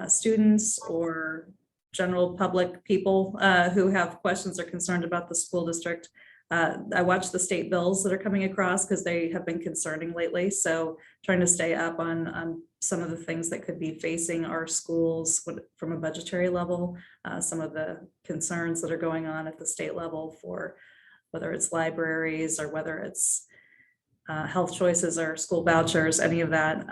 [SPEAKER 6] students or general public people who have questions or concerned about the school district. I watch the state bills that are coming across because they have been concerning lately. So trying to stay up on some of the things that could be facing our schools from a budgetary level, some of the concerns that are going on at the state level for whether it's libraries or whether it's health choices or school vouchers, any of that.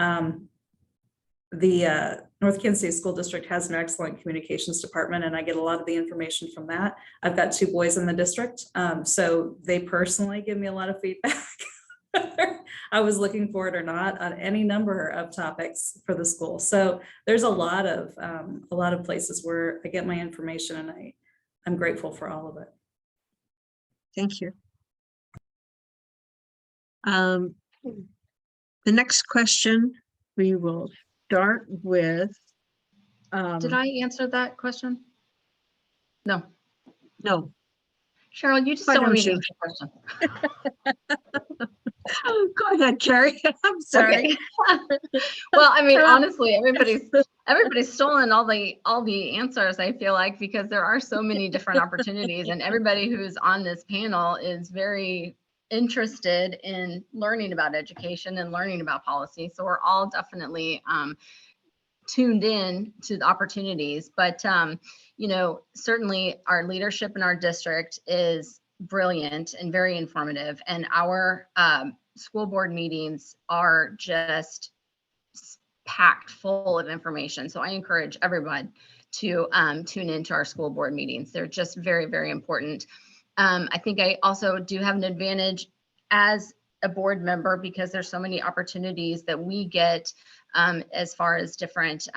[SPEAKER 6] The North Kansas City School District has an excellent communications department, and I get a lot of the information from that. I've got 2 boys in the district, so they personally give me a lot of feedback, whether I was looking for it or not, on any number of topics for the school. So there's a lot of places where I get my information, and I'm grateful for all of it.
[SPEAKER 2] Thank you. The next question, we will start with.
[SPEAKER 3] Did I answer that question? No.
[SPEAKER 2] No.
[SPEAKER 3] Cheryl, you just
[SPEAKER 2] Why
[SPEAKER 3] don't want me
[SPEAKER 2] don't
[SPEAKER 3] to
[SPEAKER 2] you?
[SPEAKER 3] answer the question.
[SPEAKER 2] Go ahead, Karee. I'm sorry.
[SPEAKER 3] Okay. Well, I mean, honestly, everybody's stolen all the answers, I feel like, because there are so many different opportunities, and everybody who's on this panel is very interested in learning about education and learning about policy. So we're all definitely tuned in to the opportunities, but you know, certainly our leadership in our district is brilliant and very informative, and our school board meetings are just packed full of information. So I encourage everyone to tune into our school board meetings. They're just very, very important. I think I also do have an advantage as a board member because there's so many opportunities that we get as far as different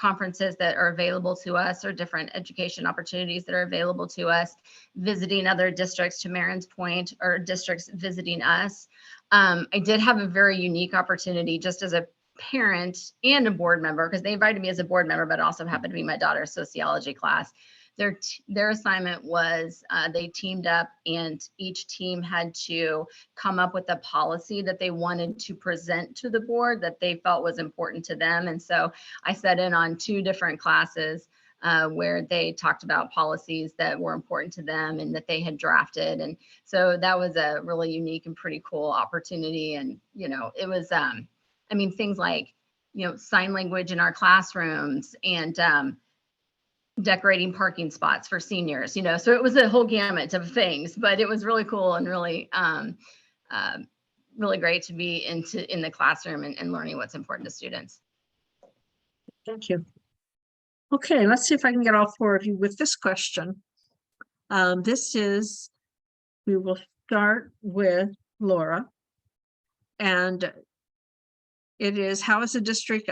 [SPEAKER 3] conferences that are available to us, or different education opportunities that are available to us, visiting other districts, to Maren's point, or districts visiting us. I did have a very unique opportunity just as a parent and a board member, because they invited me as a board member, but it also happened to be my daughter's sociology class. Their assignment was they teamed up, and each team had to come up with a policy that they wanted to present to the board that they felt was important to them. And so I sat in on 2 different classes where they talked about policies that were important to them and that they had drafted. And so that was a really unique and pretty cool opportunity. And, you know, it was, I mean, things like, you know, sign language in our classrooms, and decorating parking spots for seniors, you know, so it was a whole gamut of things, but it was really cool and really, really great to be in the classroom and learning what's important to students.
[SPEAKER 2] Thank you. Okay, let's see if I can get all 4 of you with this question. We will start with Laura. And it is, how has the district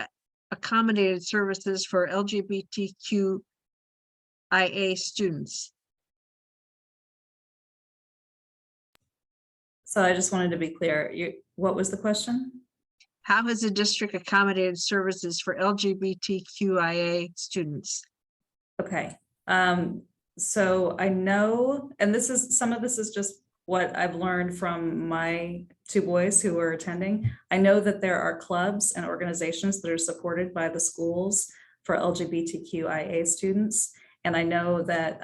[SPEAKER 2] accommodated services for LGBTQIA students?
[SPEAKER 6] So I just wanted to be clear. What was the question?
[SPEAKER 2] How has the district accommodated services for LGBTQIA students?
[SPEAKER 6] Okay. So I know, and some of this is just what I've learned from my 2 boys who are attending. I know that there are clubs and organizations that are supported by the schools for LGBTQIA students. And I know that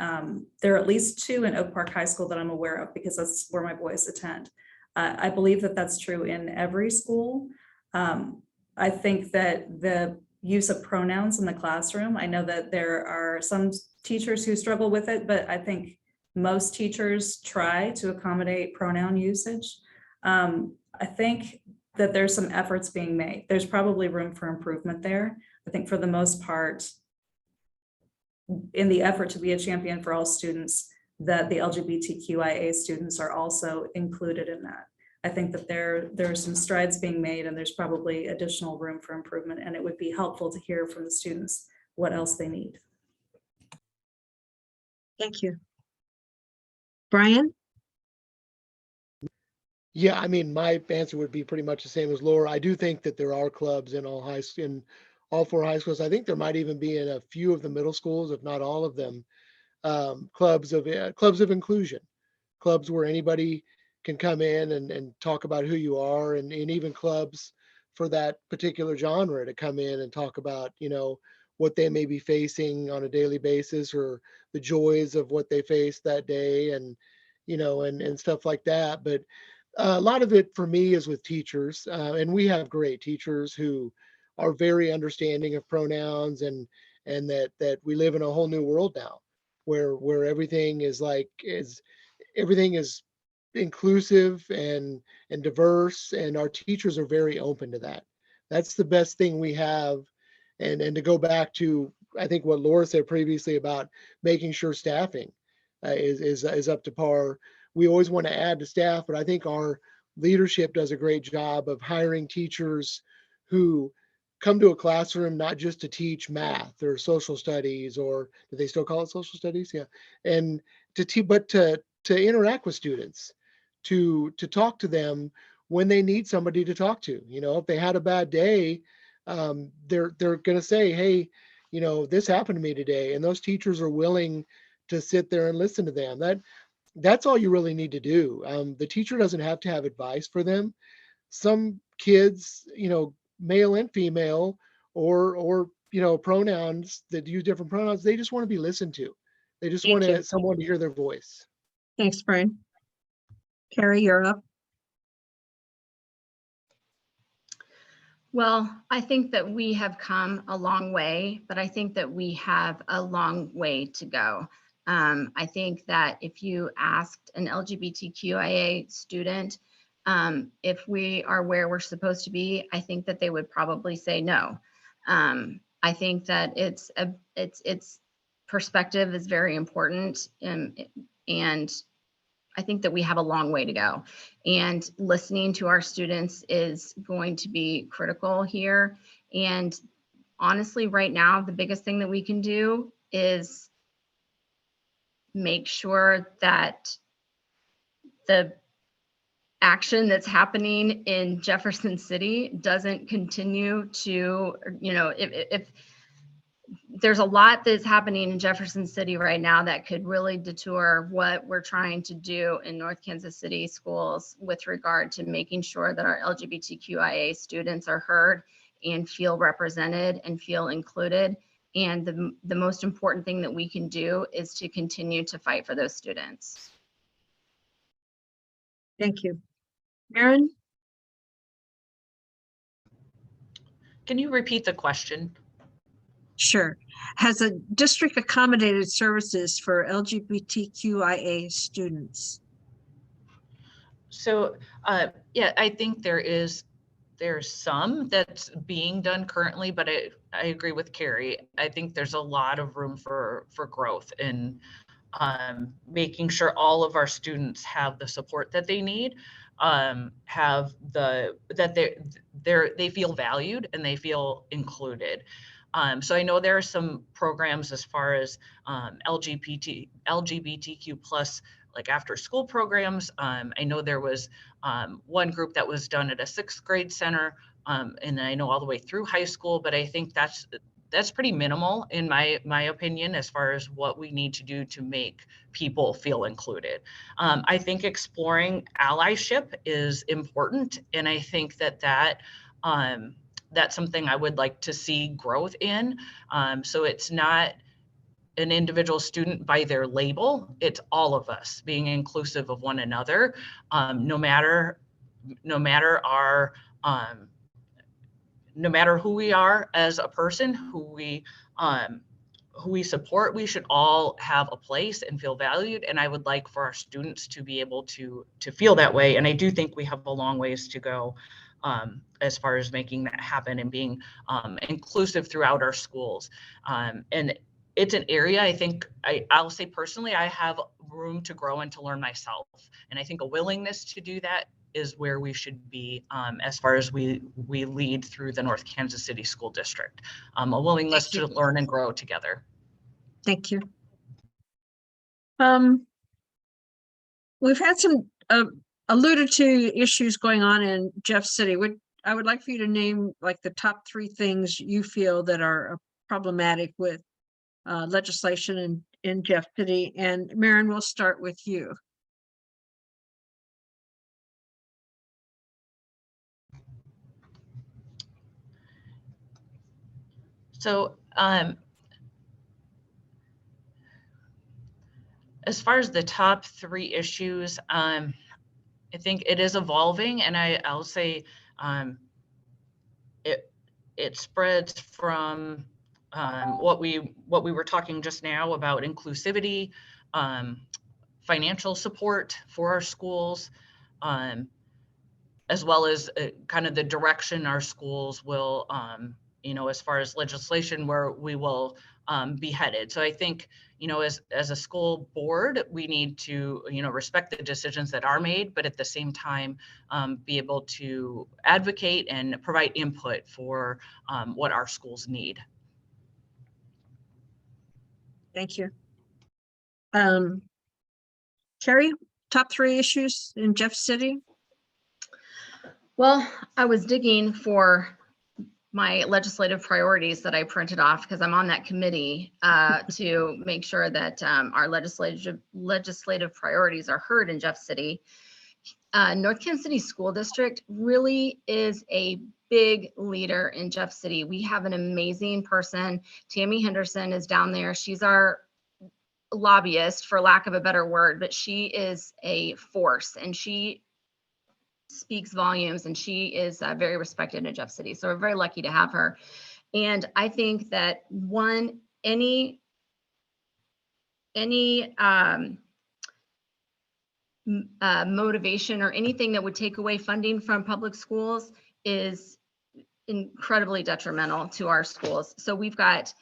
[SPEAKER 6] there are at least 2 in Oak Park High School that I'm aware of, because that's where my boys attend. I believe that that's true in every school. I think that the use of pronouns in the classroom, I know that there are some teachers who struggle with it, but I think most teachers try to accommodate pronoun usage. I think that there's some efforts being made. There's probably room for improvement there. I think for the most part, in the effort to be a champion for all students, that the LGBTQIA students are also included in that. I think that there are some strides being made, and there's probably additional room for improvement, and it would be helpful to hear from the students what else they need.
[SPEAKER 2] Thank you. Brian?
[SPEAKER 4] Yeah, I mean, my answer would be pretty much the same as Laura. I do think that there are clubs in all 4 high schools. I think there might even be in a few of the middle schools, if not all of them, clubs of inclusion, clubs where anybody can come in and talk about who you are, and even clubs for that particular genre to come in and talk about, what they may be facing on a daily basis, or the joys of what they face that day, and and stuff like that. But a lot of it for me is with teachers, and we have great teachers who are very understanding of pronouns, and that we live in a whole new world now, where everything is inclusive and diverse, and our teachers are very open to that. That's the best thing we have. And to go back to, I think, what Laura said previously about making sure staffing is up to par. We always want to add to staff, but I think our leadership does a great job of hiring teachers who come to a classroom not just to teach math or social studies, or do they still call it social studies? Yeah. And but to interact with students, to talk to them when they need somebody to talk to. If they had a bad day, they're going to say, hey, this happened to me today, and those teachers are willing to sit there and listen to them. That's all you really need to do. The teacher doesn't have to have advice for them. Some kids, male and female, or pronouns that use different pronouns, they just want to be listened to. They just
[SPEAKER 2] Thank
[SPEAKER 4] want
[SPEAKER 2] you.
[SPEAKER 4] someone to hear their voice.
[SPEAKER 2] Thanks, Brian. Karee, you're up.
[SPEAKER 3] Well, I think that we have come a long way, but I think that we have a long way to go. I think that if you asked an LGBTQIA student if we are where we're supposed to be, I think that they would probably say no. I think that its perspective is very important, and I think that we have a long way to go, and listening to our students is going to be critical here. And honestly, right now, the biggest thing that we can do is make sure that the action that's happening in Jefferson City doesn't continue to, if there's a lot that's happening in Jefferson City right now that could really detour what we're trying to do in North Kansas City schools with regard to making sure that our LGBTQIA students are heard and feel represented and feel included. And the most important thing that we can do is to continue to fight for those students.
[SPEAKER 2] Thank you. Maren?
[SPEAKER 5] Can you repeat the question?
[SPEAKER 2] Sure. Has a district accommodated services for LGBTQIA students?
[SPEAKER 5] So, yeah, I think there's some that's being done currently, but I agree with Karee. I think there's a lot of room for growth in making sure all of our students have the support that they need, they feel valued and they feel included. So I know there are some programs as far as LGBTQ plus, like after school programs. I know there was one group that was done at a 6th grade center, and I know all the way through high school, but I think that's pretty minimal in my opinion, as far as what we need to do to make people feel included. I think exploring allyship is important, and I think that's something I would like to see growth in. So it's not an individual student by their label, it's all of us being inclusive of one another, no matter who we are as a person, who we support. We should all have a place and feel valued. And I would like for our students to be able to feel that way. And I do think we have a long ways to go as far as making that happen and being inclusive throughout our schools. And it's an area I think I'll say personally, I have room to grow and to learn myself. And I think a willingness to do that is where we should be as far as we lead through the North Kansas City School District. A willingness to learn and grow together.
[SPEAKER 2] Thank you. We've had some alluded to issues going on in Jeff City. I would like for you to name like the top 3 things you feel that are problematic with legislation in Jeff City. And Maren, we'll start with you.
[SPEAKER 5] So as far as the top 3 issues, I think it is evolving, and I'll say it spreads from what we were talking just now about inclusivity, financial support for our schools, as well as kind of the direction our schools will, as far as legislation, where we will be headed. So I think, as a school board, we need to, respect the decisions that are made, but at the same time, be able to advocate and provide input for what our schools need.
[SPEAKER 2] Thank you. Karee, top 3 issues in Jeff City?
[SPEAKER 3] Well, I was digging for my legislative priorities that I printed off because I'm on that committee to make sure that our legislative priorities are heard in Jeff City. North Kansas City School District really is a big leader in Jeff City. We have an amazing person. Tammy Henderson is down there. She's our lobbyist, for lack of a better word, but she is a force and she speaks volumes, and she is very respected in Jeff City. So we're very lucky to have her. And I think that any motivation or anything that would take away funding from public schools is incredibly detrimental to our schools. So we've got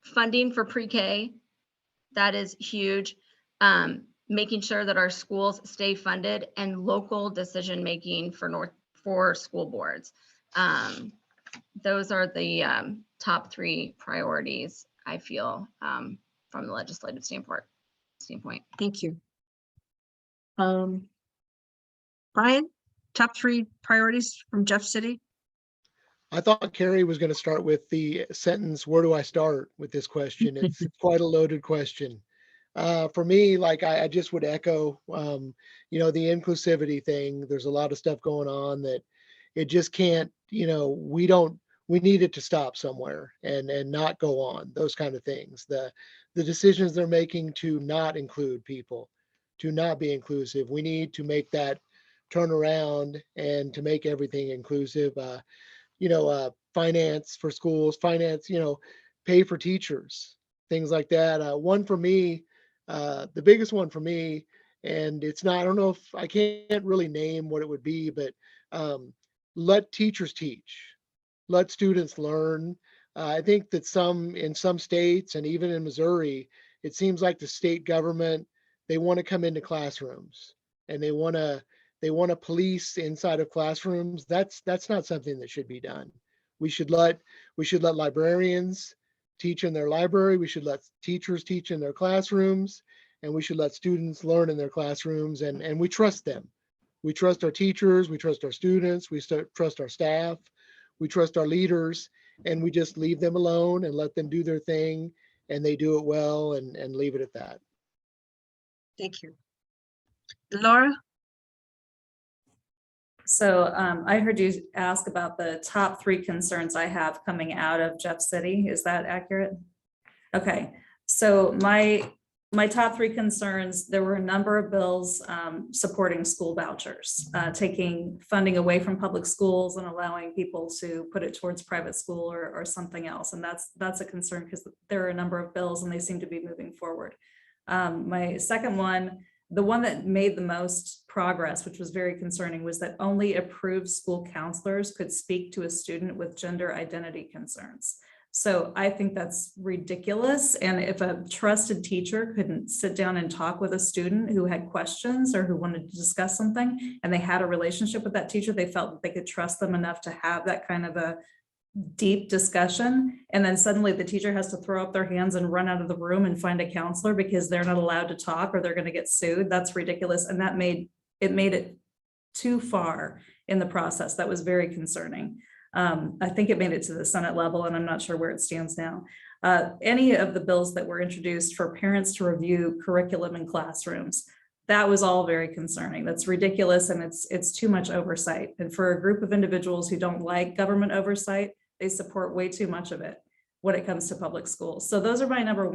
[SPEAKER 3] funding for pre-K. That is huge. Making sure that our schools stay funded, and local decision-making for school boards. Those are the top 3 priorities, I feel, from the legislative standpoint.
[SPEAKER 2] Thank you. Brian, top 3 priorities from Jeff City?
[SPEAKER 4] I thought Karee was going to start with the sentence, where do I start with this question? It's quite a loaded question. For me, like I just would echo, the inclusivity thing. There's a lot of stuff going on that it just can't, we need it to stop somewhere and not go on, those kind of things. The decisions they're making to not include people, to not be inclusive. We need to make that turn around and to make everything inclusive. Finance for schools, pay for teachers, things like that. One for me, the biggest one for me, and it's not, I don't know if I can't really name what it would be, but let teachers teach, let students learn. I think that in some states and even in Missouri, it seems like the state government, they want to come into classrooms and they want to police inside of classrooms. That's not something that should be done. We should let librarians teach in their library. We should let teachers teach in their classrooms, and we should let students learn in their classrooms, and we trust them. We trust our teachers, we trust our students, we trust our staff, we trust our leaders, and we just leave them alone and let them do their thing, and they do it well, and leave it at that.
[SPEAKER 2] Thank you. Laura?
[SPEAKER 6] So I heard you ask about the top 3 concerns I have coming out of Jeff City. Is that accurate? Okay, so my top 3 concerns, there were a number of bills supporting school vouchers, taking funding away from public schools and allowing people to put it towards private school or something else. And that's a concern because there are a number of bills and they seem to be moving forward. My second one, the one that made the most progress, which was very concerning, was that only approved school counselors could speak to a student with gender identity concerns. So I think that's ridiculous. And if a trusted teacher couldn't sit down and talk with a student who had questions or who wanted to discuss something, and they had a relationship with that teacher, they felt that they could trust them enough to have that kind of a deep discussion, and then suddenly the teacher has to throw up their hands and run out of the room and find a counselor because they're not allowed to talk or they're going to get sued. That's ridiculous. And that made it too far in the process. That was very concerning. I think it made it to the Senate level, and I'm not sure where it stands now. Any of the bills that were introduced for parents to review curriculum in classrooms, that was all very concerning. That's ridiculous, and it's too much oversight. And for a group of individuals who don't like government oversight, they support way too much of it when it comes to public schools. So those are my number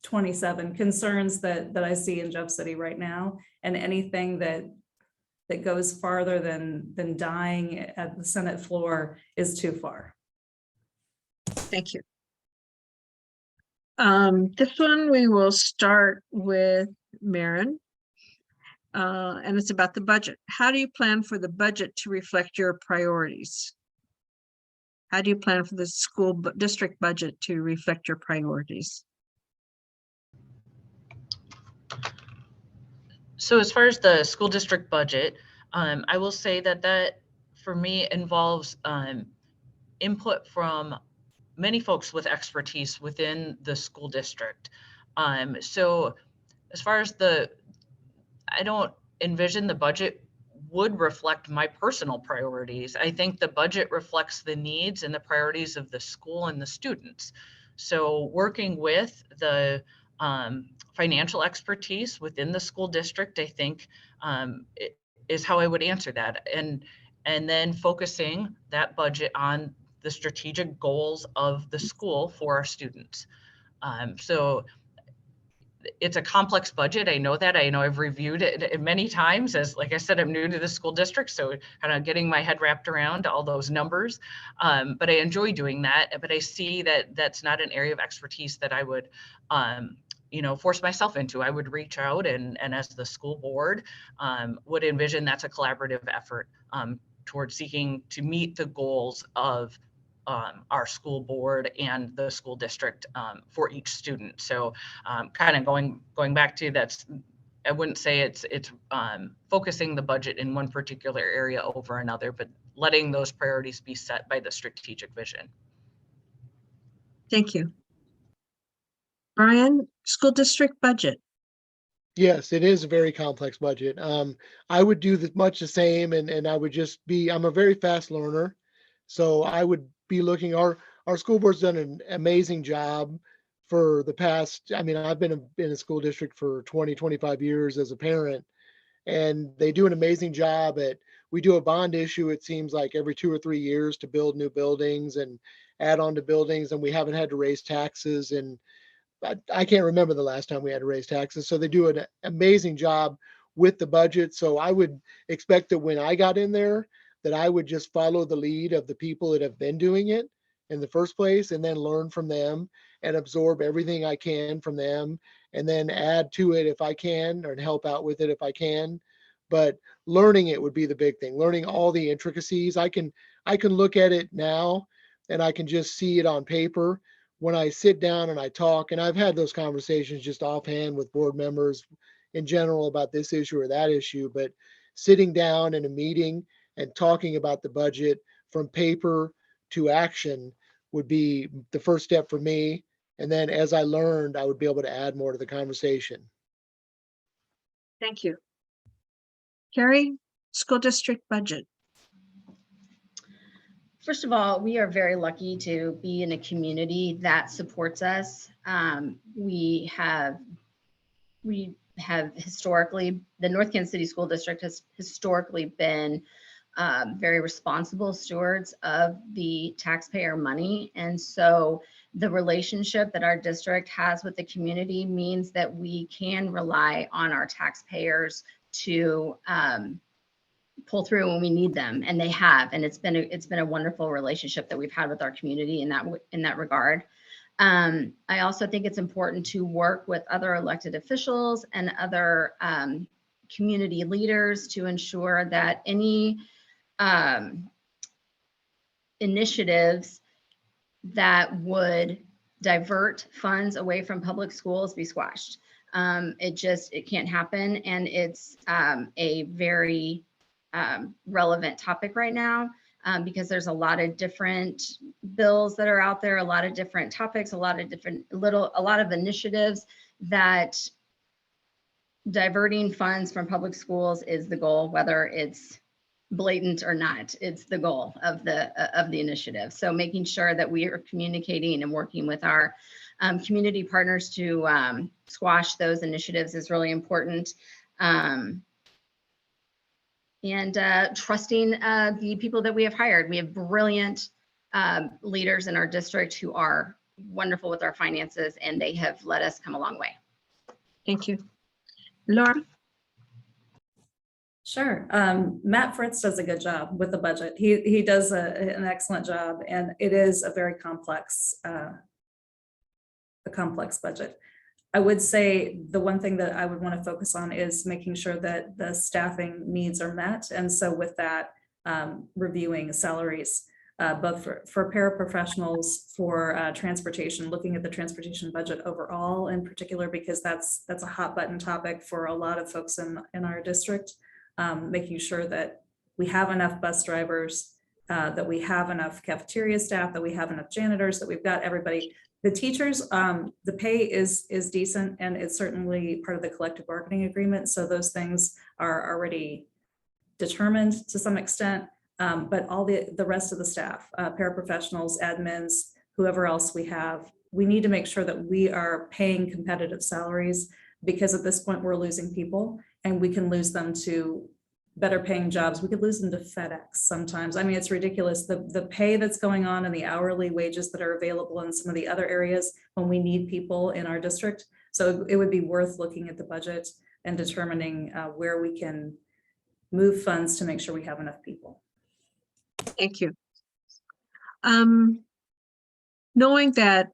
[SPEAKER 6] 27 concerns that I see in Jeff City right now, and anything that goes farther than dying at the Senate floor is too far.
[SPEAKER 2] Thank you. This one we will start with Maren. And it's about the budget. How do you plan for the budget to reflect your priorities? How do you plan for the school district budget to reflect your priorities?
[SPEAKER 5] So as far as the school district budget, I will say that for me involves input from many folks with expertise within the school district. So as far as I don't envision the budget would reflect my personal priorities. I think the budget reflects the needs and the priorities of the school and the students. So working with the financial expertise within the school district, I think is how I would answer that. And then focusing that budget on the strategic goals of the school for our students. So it's a complex budget. I know that. I know I've reviewed it many times. As like I said, I'm new to the school district, so kind of getting my head wrapped around all those numbers. But I enjoy doing that. But I see that that's not an area of expertise that I would, force myself into. I would reach out and as the school board would envision that's a collaborative effort towards seeking to meet the goals of our school board and the school district for each student. So kind of going back to I wouldn't say it's focusing the budget in one particular area over another, but letting those priorities be set by the strategic vision.
[SPEAKER 2] Thank you. Brian, school district budget.
[SPEAKER 4] Yes, it is a very complex budget. I would do much the same, and I would just I'm a very fast learner. So I would be looking, our school board's done an amazing job for the past, I've been in a school district for 20, 25 years as a parent, and they do an amazing job we do a bond issue, it seems like every 2 or 3 years to build new buildings and add on to buildings, and we haven't had to raise taxes. And I can't remember the last time we had to raise taxes. So they do an amazing job with the budget. So I would expect that when I got in there, that I would just follow the lead of the people that have been doing it in the first place, and then learn from them and absorb everything I can from them, and then add to it if I can, or help out with it if I can. But learning it would be the big thing, learning all the intricacies. I can look at it now and I can just see it on paper. When I sit down and I talk, and I've had those conversations just offhand with board members in general about this issue or that issue, but sitting down in a meeting and talking about the budget from paper to action would be the first step for me. And then as I learned, I would be able to add more to the conversation.
[SPEAKER 2] Thank you. Karee, school district budget.
[SPEAKER 3] First of all, we are very lucky to be in a community that supports us. We have historically, the North Kansas City School District has historically been very responsible stewards of the taxpayer money. And so the relationship that our district has with the community means that we can rely on our taxpayers to pull through when we need them, and they have. And it's been a wonderful relationship that we've had with our community in that regard. I also think it's important to work with other elected officials and other community leaders to ensure that any initiatives that would divert funds away from public schools be squashed. It can't happen, and it's a very relevant topic right now because there's a lot of different bills that are out there, a lot of different topics, a lot of initiatives that diverting funds from public schools is the goal, whether it's blatant or not. It's the goal of the initiative. So making sure that we are communicating and working with our community partners to squash those initiatives is really important. And trusting the people that we have hired. We have brilliant leaders in our district who are wonderful with our finances, and they have let us come a long way.
[SPEAKER 2] Thank you. Laura?
[SPEAKER 6] Sure. Matt Fritz does a good job with the budget. He does an excellent job, and it is a very complex budget. I would say the one thing that I would want to focus on is making sure that the staffing needs are met. And so with that, reviewing salaries, both for paraprofessionals, for transportation, looking at the transportation budget overall in particular, because that's a hot button topic for a lot of folks in our district. Making sure that we have enough bus drivers, that we have enough cafeteria staff, that we have enough janitors, that we've got everybody. The teachers, the pay is decent, and it's certainly part of the collective bargaining agreement. So those things are already determined to some extent, but all the rest of the staff, paraprofessionals, admins, whoever else we have, we need to make sure that we are paying competitive salaries, because at this point we're losing people, and we can lose them to better paying jobs. We could lose them to FedEx sometimes. I mean, it's ridiculous. The pay that's going on and the hourly wages that are available in some of the other areas when we need people in our district. So it would be worth looking at the budget and determining where we can move funds to make sure we have enough people.
[SPEAKER 2] Thank you. Knowing that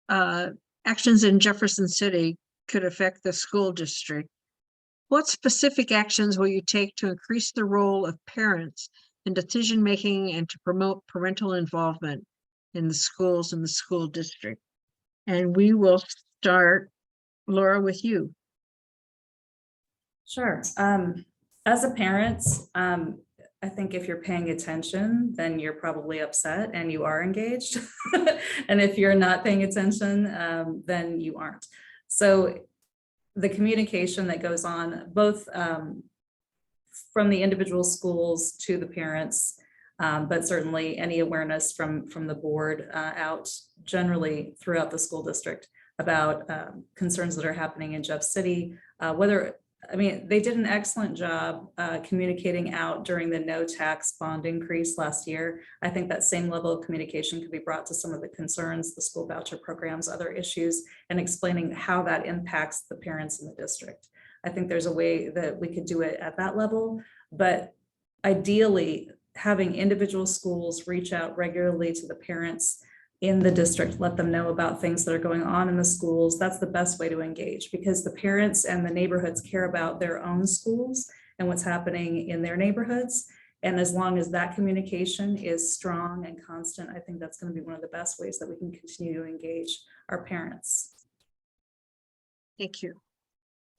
[SPEAKER 2] actions in Jefferson City could affect the school district, what specific actions will you take to increase the role of parents in decision-making and to promote parental involvement in the schools and the school district? And we will start, Laura, with you.
[SPEAKER 6] Sure. As a parent, I think if you're paying attention, then you're probably upset and you are engaged. And if you're not paying attention, then you aren't. So the communication that goes on, both from the individual schools to the parents, but certainly any awareness from the board out generally throughout the school district about concerns that are happening in Jeff City, they did an excellent job communicating out during the no tax bond increase last year. I think that same level of communication could be brought to some of the concerns, the school voucher programs, other issues, and explaining how that impacts the parents in the district. I think there's a way that we could do it at that level, but ideally having individual schools reach out regularly to the parents in the district, let them know about things that are going on in the schools. That's the best way to engage, because the parents and the neighborhoods care about their own schools and what's happening in their neighborhoods. And as long as that communication is strong and constant, I think that's going to be one of the best ways that we can continue to engage our parents.
[SPEAKER 2] Thank you.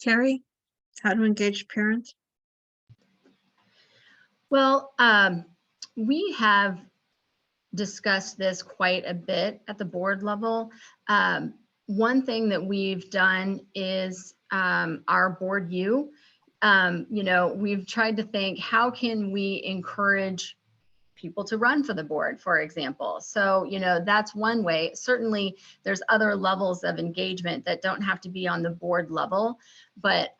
[SPEAKER 2] Karee, how to engage parents?
[SPEAKER 3] Well, we have discussed this quite a bit at the board level. One thing that we've done is our board view. We've tried to think, how can we encourage people to run for the board, for example? So, that's one way. Certainly, there's other levels of engagement that don't have to be on the board level, but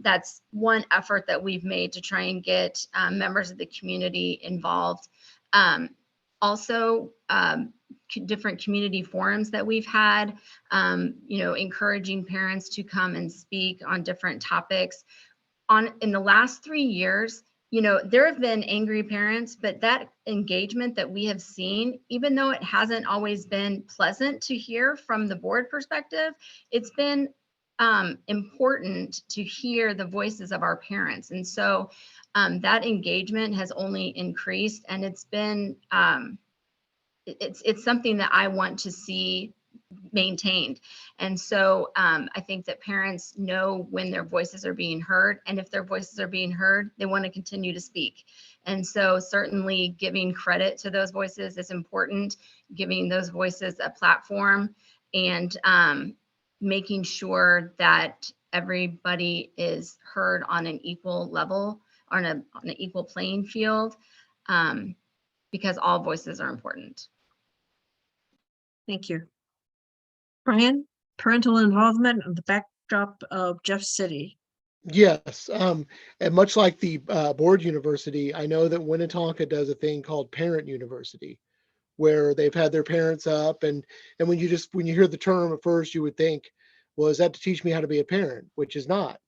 [SPEAKER 3] that's one effort that we've made to try and get members of the community involved. Also, different community forums that we've had, encouraging parents to come and speak on different topics. In the last 3 years, there have been angry parents, but that engagement that we have seen, even though it hasn't always been pleasant to hear from the board perspective, it's been important to hear the voices of our parents. And so that engagement has only increased, and it's been, it's something that I want to see maintained. And so I think that parents know when their voices are being heard, and if their voices are being heard, they want to continue to speak. And so certainly giving credit to those voices is important, giving those voices a platform, and making sure that everybody is heard on an equal level, on an equal playing field, because all voices are important.
[SPEAKER 2] Thank you. Brian, parental involvement in the backdrop of Jeff City.
[SPEAKER 4] Yes, and much like the board university, I know that Winnetonka does a thing called Parent University, where they've had their parents up, and when you hear the term at first, you would think, well, is that to teach me how to be a parent? Which is not.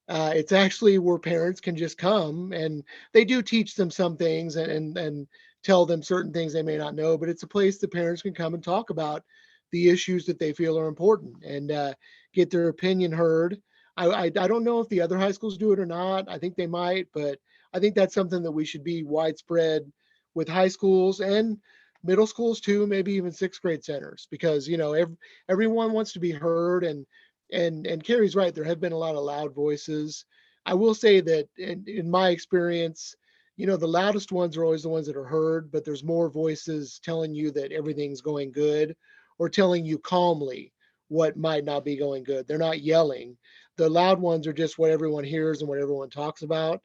[SPEAKER 4] It's actually where parents can just come, and they do teach them some things and tell them certain things they may not know, but it's a place that parents can come and talk about the issues that they feel are important and get their opinion heard. I don't know if the other high schools do it or not. I think they might, but I think that's something that we should be widespread with high schools and middle schools too, maybe even sixth grade centers, because everyone wants to be heard, and Carrie's right. There have been a lot of loud voices. I will say that in my experience, the loudest ones are always the ones that are heard, but there's more voices telling you that everything's going good or telling you calmly what might not be going good. They're not yelling. The loud ones are just what everyone hears and what everyone talks about.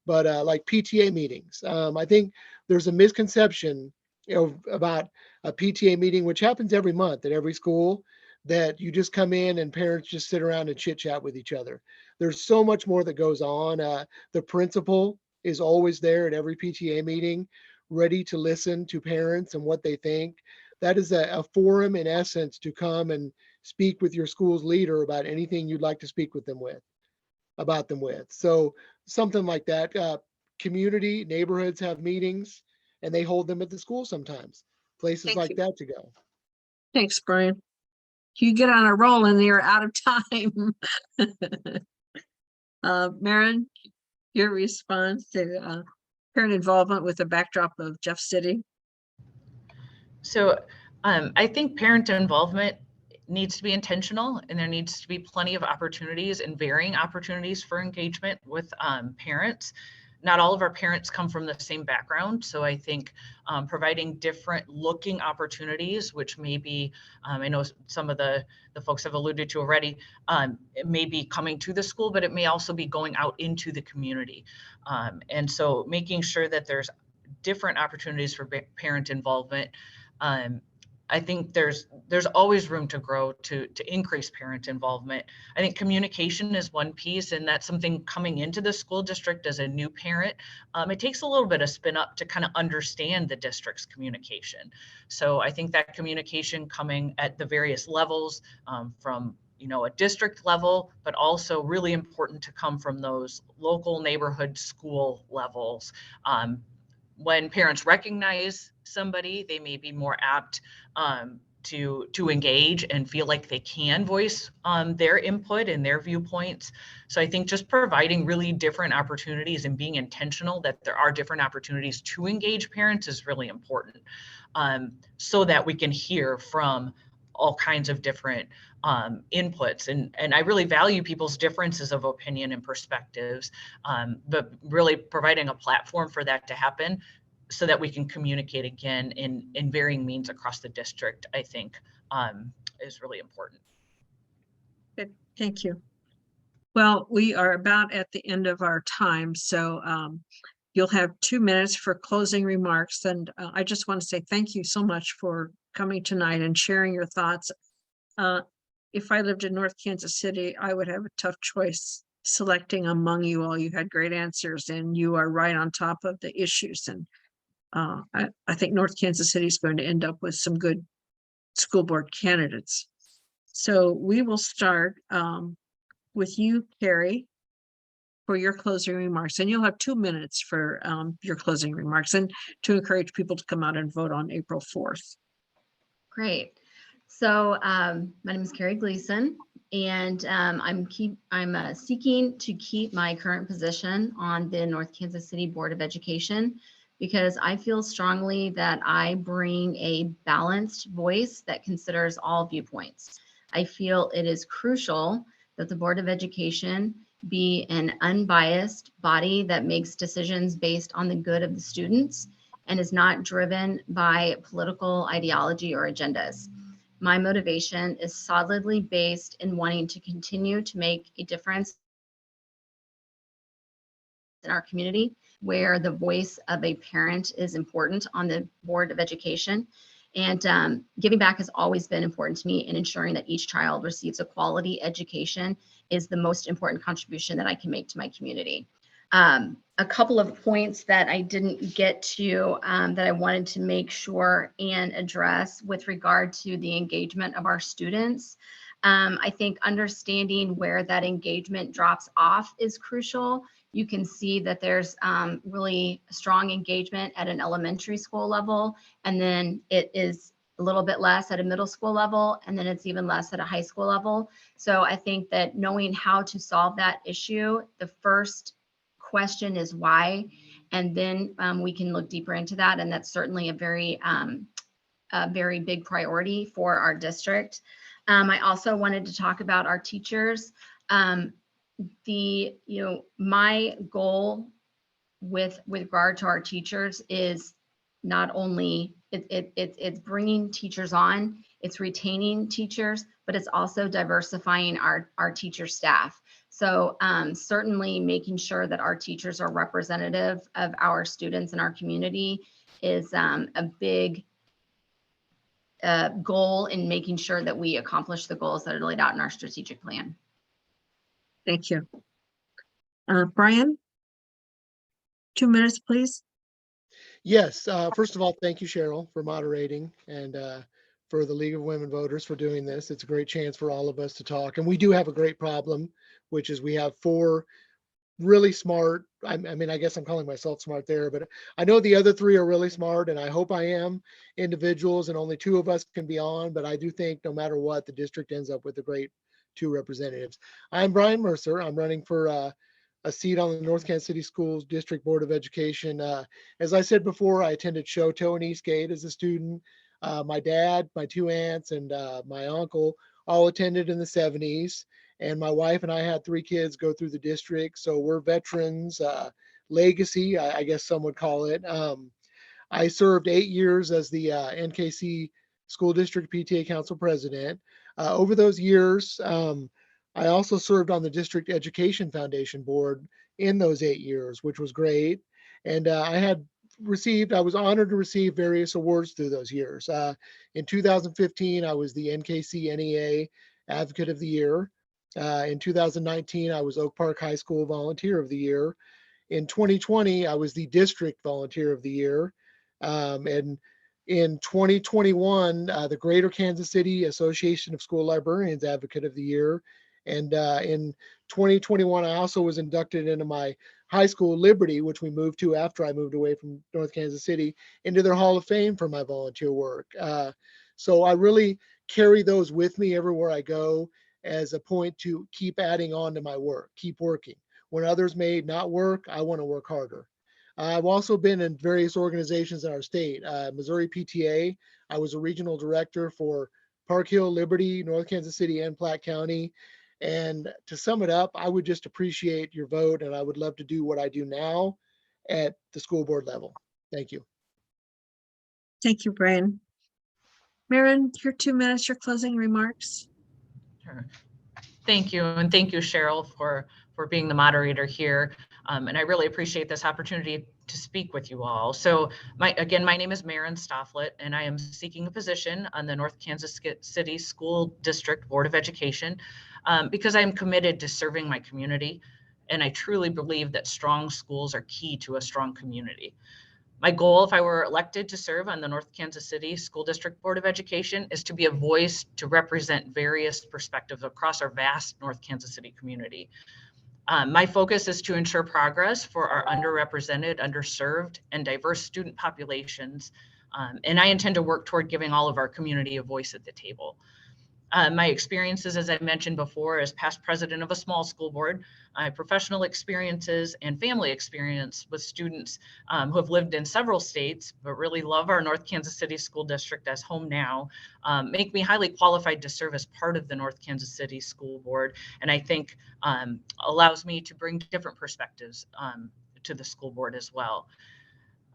[SPEAKER 4] But like PTA meetings, I think there's a misconception about a PTA meeting, which happens every month at every school, that you just come in and parents just sit around and chit chat with each other. There's so much more that goes on. The principal is always there at every PTA meeting, ready to listen to parents and what they think. That is a forum in essence to come and speak with your school's leader about anything you'd like to speak with them about them with. So something like that. Community neighborhoods have meetings, and they hold them at the school sometimes. Places
[SPEAKER 2] Thank
[SPEAKER 4] like
[SPEAKER 2] you.
[SPEAKER 4] that to go.
[SPEAKER 2] Thanks, Brian. You get on a roll and you're out of time. Maren, your response to parent involvement with the backdrop of Jeff City?
[SPEAKER 5] So I think parent involvement needs to be intentional, and there needs to be plenty of opportunities and varying opportunities for engagement with parents. Not all of our parents come from the same background. So I think providing different looking opportunities, which may be, I know some of the folks have alluded to already, it may be coming to the school, but it may also be going out into the community. And so making sure that there's different opportunities for parent involvement. I think there's always room to grow to increase parent involvement. I think communication is one piece, and that's something coming into the school district as a new parent. It takes a little bit of spin up to kind of understand the district's communication. So I think that communication coming at the various levels, from a district level, but also really important to come from those local neighborhood school levels. When parents recognize somebody, they may be more apt to engage and feel like they can voice their input and their viewpoints. So I think just providing really different opportunities and being intentional that there are different opportunities to engage parents is really important, so that we can hear from all kinds of different inputs. And I really value people's differences of opinion and perspectives, but really providing a platform for that to happen so that we can communicate again in varying means across the district, I think is really important.
[SPEAKER 2] Good. Thank you. Well, we are about at the end of our time, so you'll have 2 minutes for closing remarks. And I just want to say thank you so much for coming tonight and sharing your thoughts. If I lived in North Kansas City, I would have a tough choice selecting among you all. You had great answers, and you are right on top of the issues. And I think North Kansas City is going to end up with some good school board candidates. So we will start with you, Karee, for your closing remarks. And you'll have 2 minutes for your closing remarks, and to encourage people to come out and vote on April 4th.
[SPEAKER 3] Great. So my name is Karee Gleason, and I'm seeking to keep my current position on the North Kansas City Board of Education, because I feel strongly that I bring a balanced voice that considers all viewpoints. I feel it is crucial that the Board of Education be an unbiased body that makes decisions based on the good of the students and is not driven by political ideology or agendas. my motivation is solidly based in wanting to continue to make a difference in our community, where the voice of a parent is important on the Board of Education. And giving back has always been important to me, and ensuring that each child receives a quality education is the most important contribution that I can make to my community. A couple of points that I didn't get to that I wanted to make sure and address with regard to the engagement of our students. I think understanding where that engagement drops off is crucial. You can see that there's really strong engagement at an elementary school level, and then it is a little bit less at a middle school level, and then it's even less at a high school level. So I think that knowing how to solve that issue, the first question is why, and then we can look deeper into that. And that's certainly a very big priority for our district. I also wanted to talk about our teachers. My goal with regard to our teachers is not only it's bringing teachers on, it's retaining teachers, but it's also diversifying our teacher staff. So certainly making sure that our teachers are representative of our students in our community is a big goal in making sure that we accomplish the goals that are laid out in our strategic plan.
[SPEAKER 2] Thank you. Brian, 2 minutes, please.
[SPEAKER 4] Yes, first of all, thank you, Cheryl, for moderating, and for the League of Women Voters for doing this. It's a great chance for all of us to talk. And we do have a great problem, which is we have 4 really smart, I mean, I guess I'm calling myself smart there, but I know the other 3 are really smart, and I hope I am, individuals, and only 2 of us can be on. But I do think no matter what, the district ends up with a great 2 representatives. I'm Brian Mercer. I'm running for a seat on the North Kansas City Schools District Board of Education. As I said before, I attended Shoto and Eastgate as a student. My dad, my 2 aunts, and my uncle all attended in the 70s. And my wife and I had 3 kids go through the district. So we're veterans, legacy, I guess some would call it. I served 8 years as the NKC School District PTA Council President. Over those years, I also served on the District Education Foundation Board in those 8 years, which was great. And I was honored to receive various awards through those years. In 2015, I was the NKC NEA Advocate of the Year. In 2019, I was Oak Park High School Volunteer of the Year. In 2020, I was the District Volunteer of the Year. And in 2021, the Greater Kansas City Association of School Librarians Advocate of the Year. And in 2021, I also was inducted into my high school, Liberty, which we moved to after I moved away from North Kansas City, into their Hall of Fame for my volunteer work. So I really carry those with me everywhere I go as a point to keep adding on to my work, keep working. When others may not work, I want to work harder. I've also been in various organizations in our state. Missouri PTA, I was a regional director for Park Hill, Liberty, North Kansas City, and Platte County. And to sum it up, I would just appreciate your vote, and I would love to do what I do now at the school board level. Thank you.
[SPEAKER 2] Thank you, Brian. Maren, your 2 minutes, your closing remarks.
[SPEAKER 5] Sure. Thank you. And thank you, Cheryl, for being the moderator here. And I really appreciate this opportunity to speak with you all. So my name is Maren Stoflet, and I am seeking a position on the North Kansas City School District Board of Education because I'm committed to serving my community. And I truly believe that strong schools are key to a strong community. My goal, if I were elected to serve on the North Kansas City School District Board of Education, is to be a voice to represent various perspectives across our vast North Kansas City community. My focus is to ensure progress for our underrepresented, underserved, and diverse student populations. And I intend to work toward giving all of our community a voice at the table. My experiences, as I mentioned before, as past president of a small school board, professional experiences and family experience with students who have lived in several states, but really love our North Kansas City School District as home now, make me highly qualified to serve as part of the North Kansas City School Board. And I think allows me to bring different perspectives to the school board as well.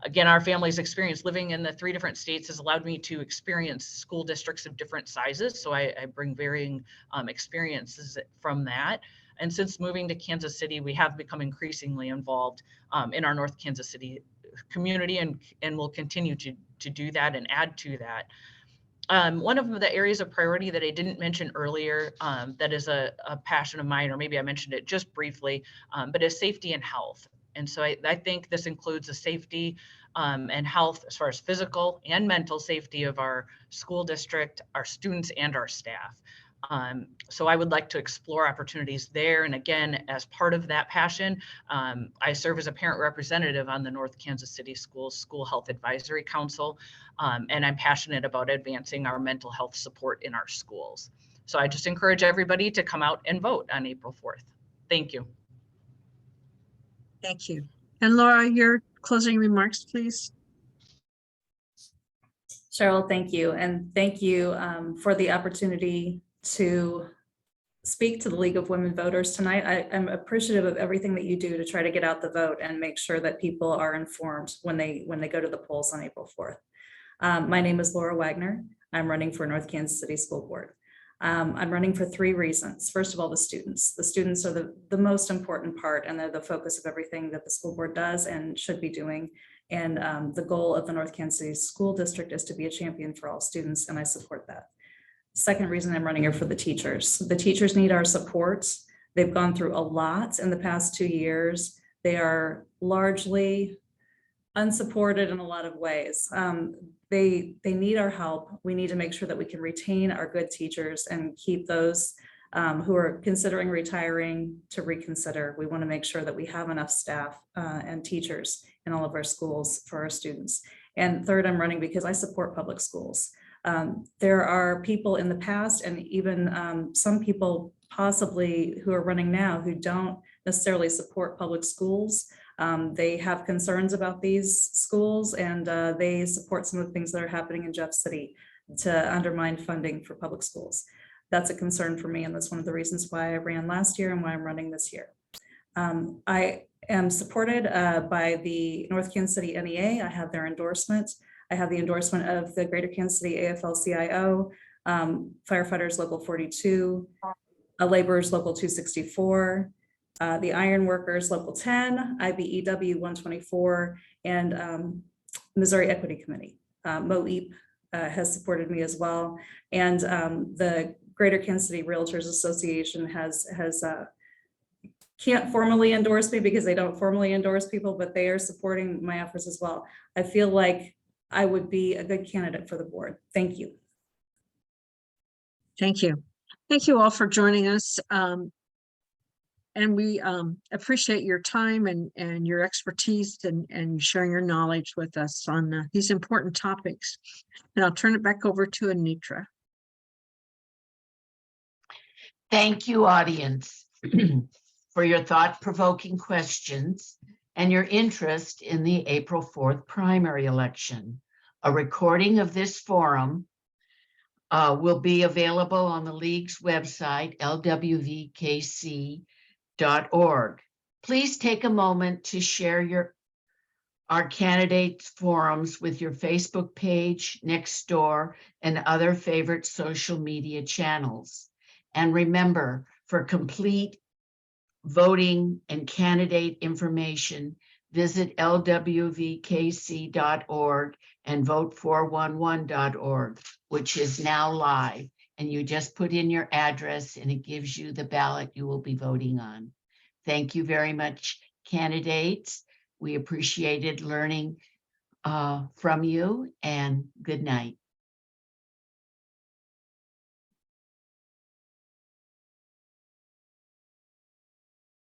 [SPEAKER 5] Again, our family's experience living in the 3 different states has allowed me to experience school districts of different sizes. So I bring varying experiences from that. And since moving to Kansas City, we have become increasingly involved in our North Kansas City community, and will continue to do that and add to that. One of the areas of priority that I didn't mention earlier, that is a passion of mine, or maybe I mentioned it just briefly, but is safety and health. And so I think this includes the safety and health as far as physical and mental safety of our school district, our students, and our staff. So I would like to explore opportunities there. And again, as part of that passion, I serve as a parent representative on the North Kansas City Schools School Health Advisory Council, and I'm passionate about advancing our mental health support in our schools. So I just encourage everybody to come out and vote on April 4th. Thank you.
[SPEAKER 2] Thank you. And Laura, your closing remarks, please.
[SPEAKER 6] Cheryl, thank you. And thank you for the opportunity to speak to the League of Women Voters tonight. I'm appreciative of everything that you do to try to get out the vote and make sure that people are informed when they go to the polls on April 4th. My name is Laura Wagner. I'm running for North Kansas City School Board. I'm running for 3 reasons. First of all, the students. The students are the most important part, and they're the focus of everything that the school board does and should be doing. And the goal of the North Kansas City School District is to be a champion for all students, and I support that. Second reason I'm running are for the teachers. The teachers need our support. They've gone through a lot in the past 2 years. They are largely unsupported in a lot of ways. They need our help. We need to make sure that we can retain our good teachers and keep those who are considering retiring to reconsider. We want to make sure that we have enough staff and teachers in all of our schools for our students. And third, I'm running because I support public schools. There are people in the past, and even some people possibly who are running now, who don't necessarily support public schools. They have concerns about these schools, and they support some of the things that are happening in Jeff City to undermine funding for public schools. That's a concern for me, and that's one of the reasons why I ran last year and why I'm running this year. I am supported by the North Kansas City NEA. I have their endorsement. I have the endorsement of the Greater Kansas City AFL-CIO, Firefighters Local 42, Laborers Local 264, the Iron Workers Local 10, IBEW 124, and Missouri Equity Committee. MOEP has supported me as well. And the Greater Kansas City Realtors Association has can't formally endorse me because they don't formally endorse people, but they are supporting my efforts as well. I feel like I would be a good candidate for the board. Thank you.
[SPEAKER 2] Thank you. Thank you all for joining us. And we appreciate your time and your expertise and sharing your knowledge with us on these important topics. And I'll turn it back over to Anitra.
[SPEAKER 1] Thank you, audience, for your thought-provoking questions and your interest in the April 4th primary election. A recording of this forum will be available on the League's website, LWVKC.org. Please take a moment to share our candidates' forums with your Facebook page, Nextdoor, and other favorite social media channels. And remember, for complete voting and candidate information, visit LWVKC.org and vote411.org, which is now live. And you just put in your address and it gives you the ballot you will be voting on. Thank you very much, candidates. We appreciated learning from you, and good night.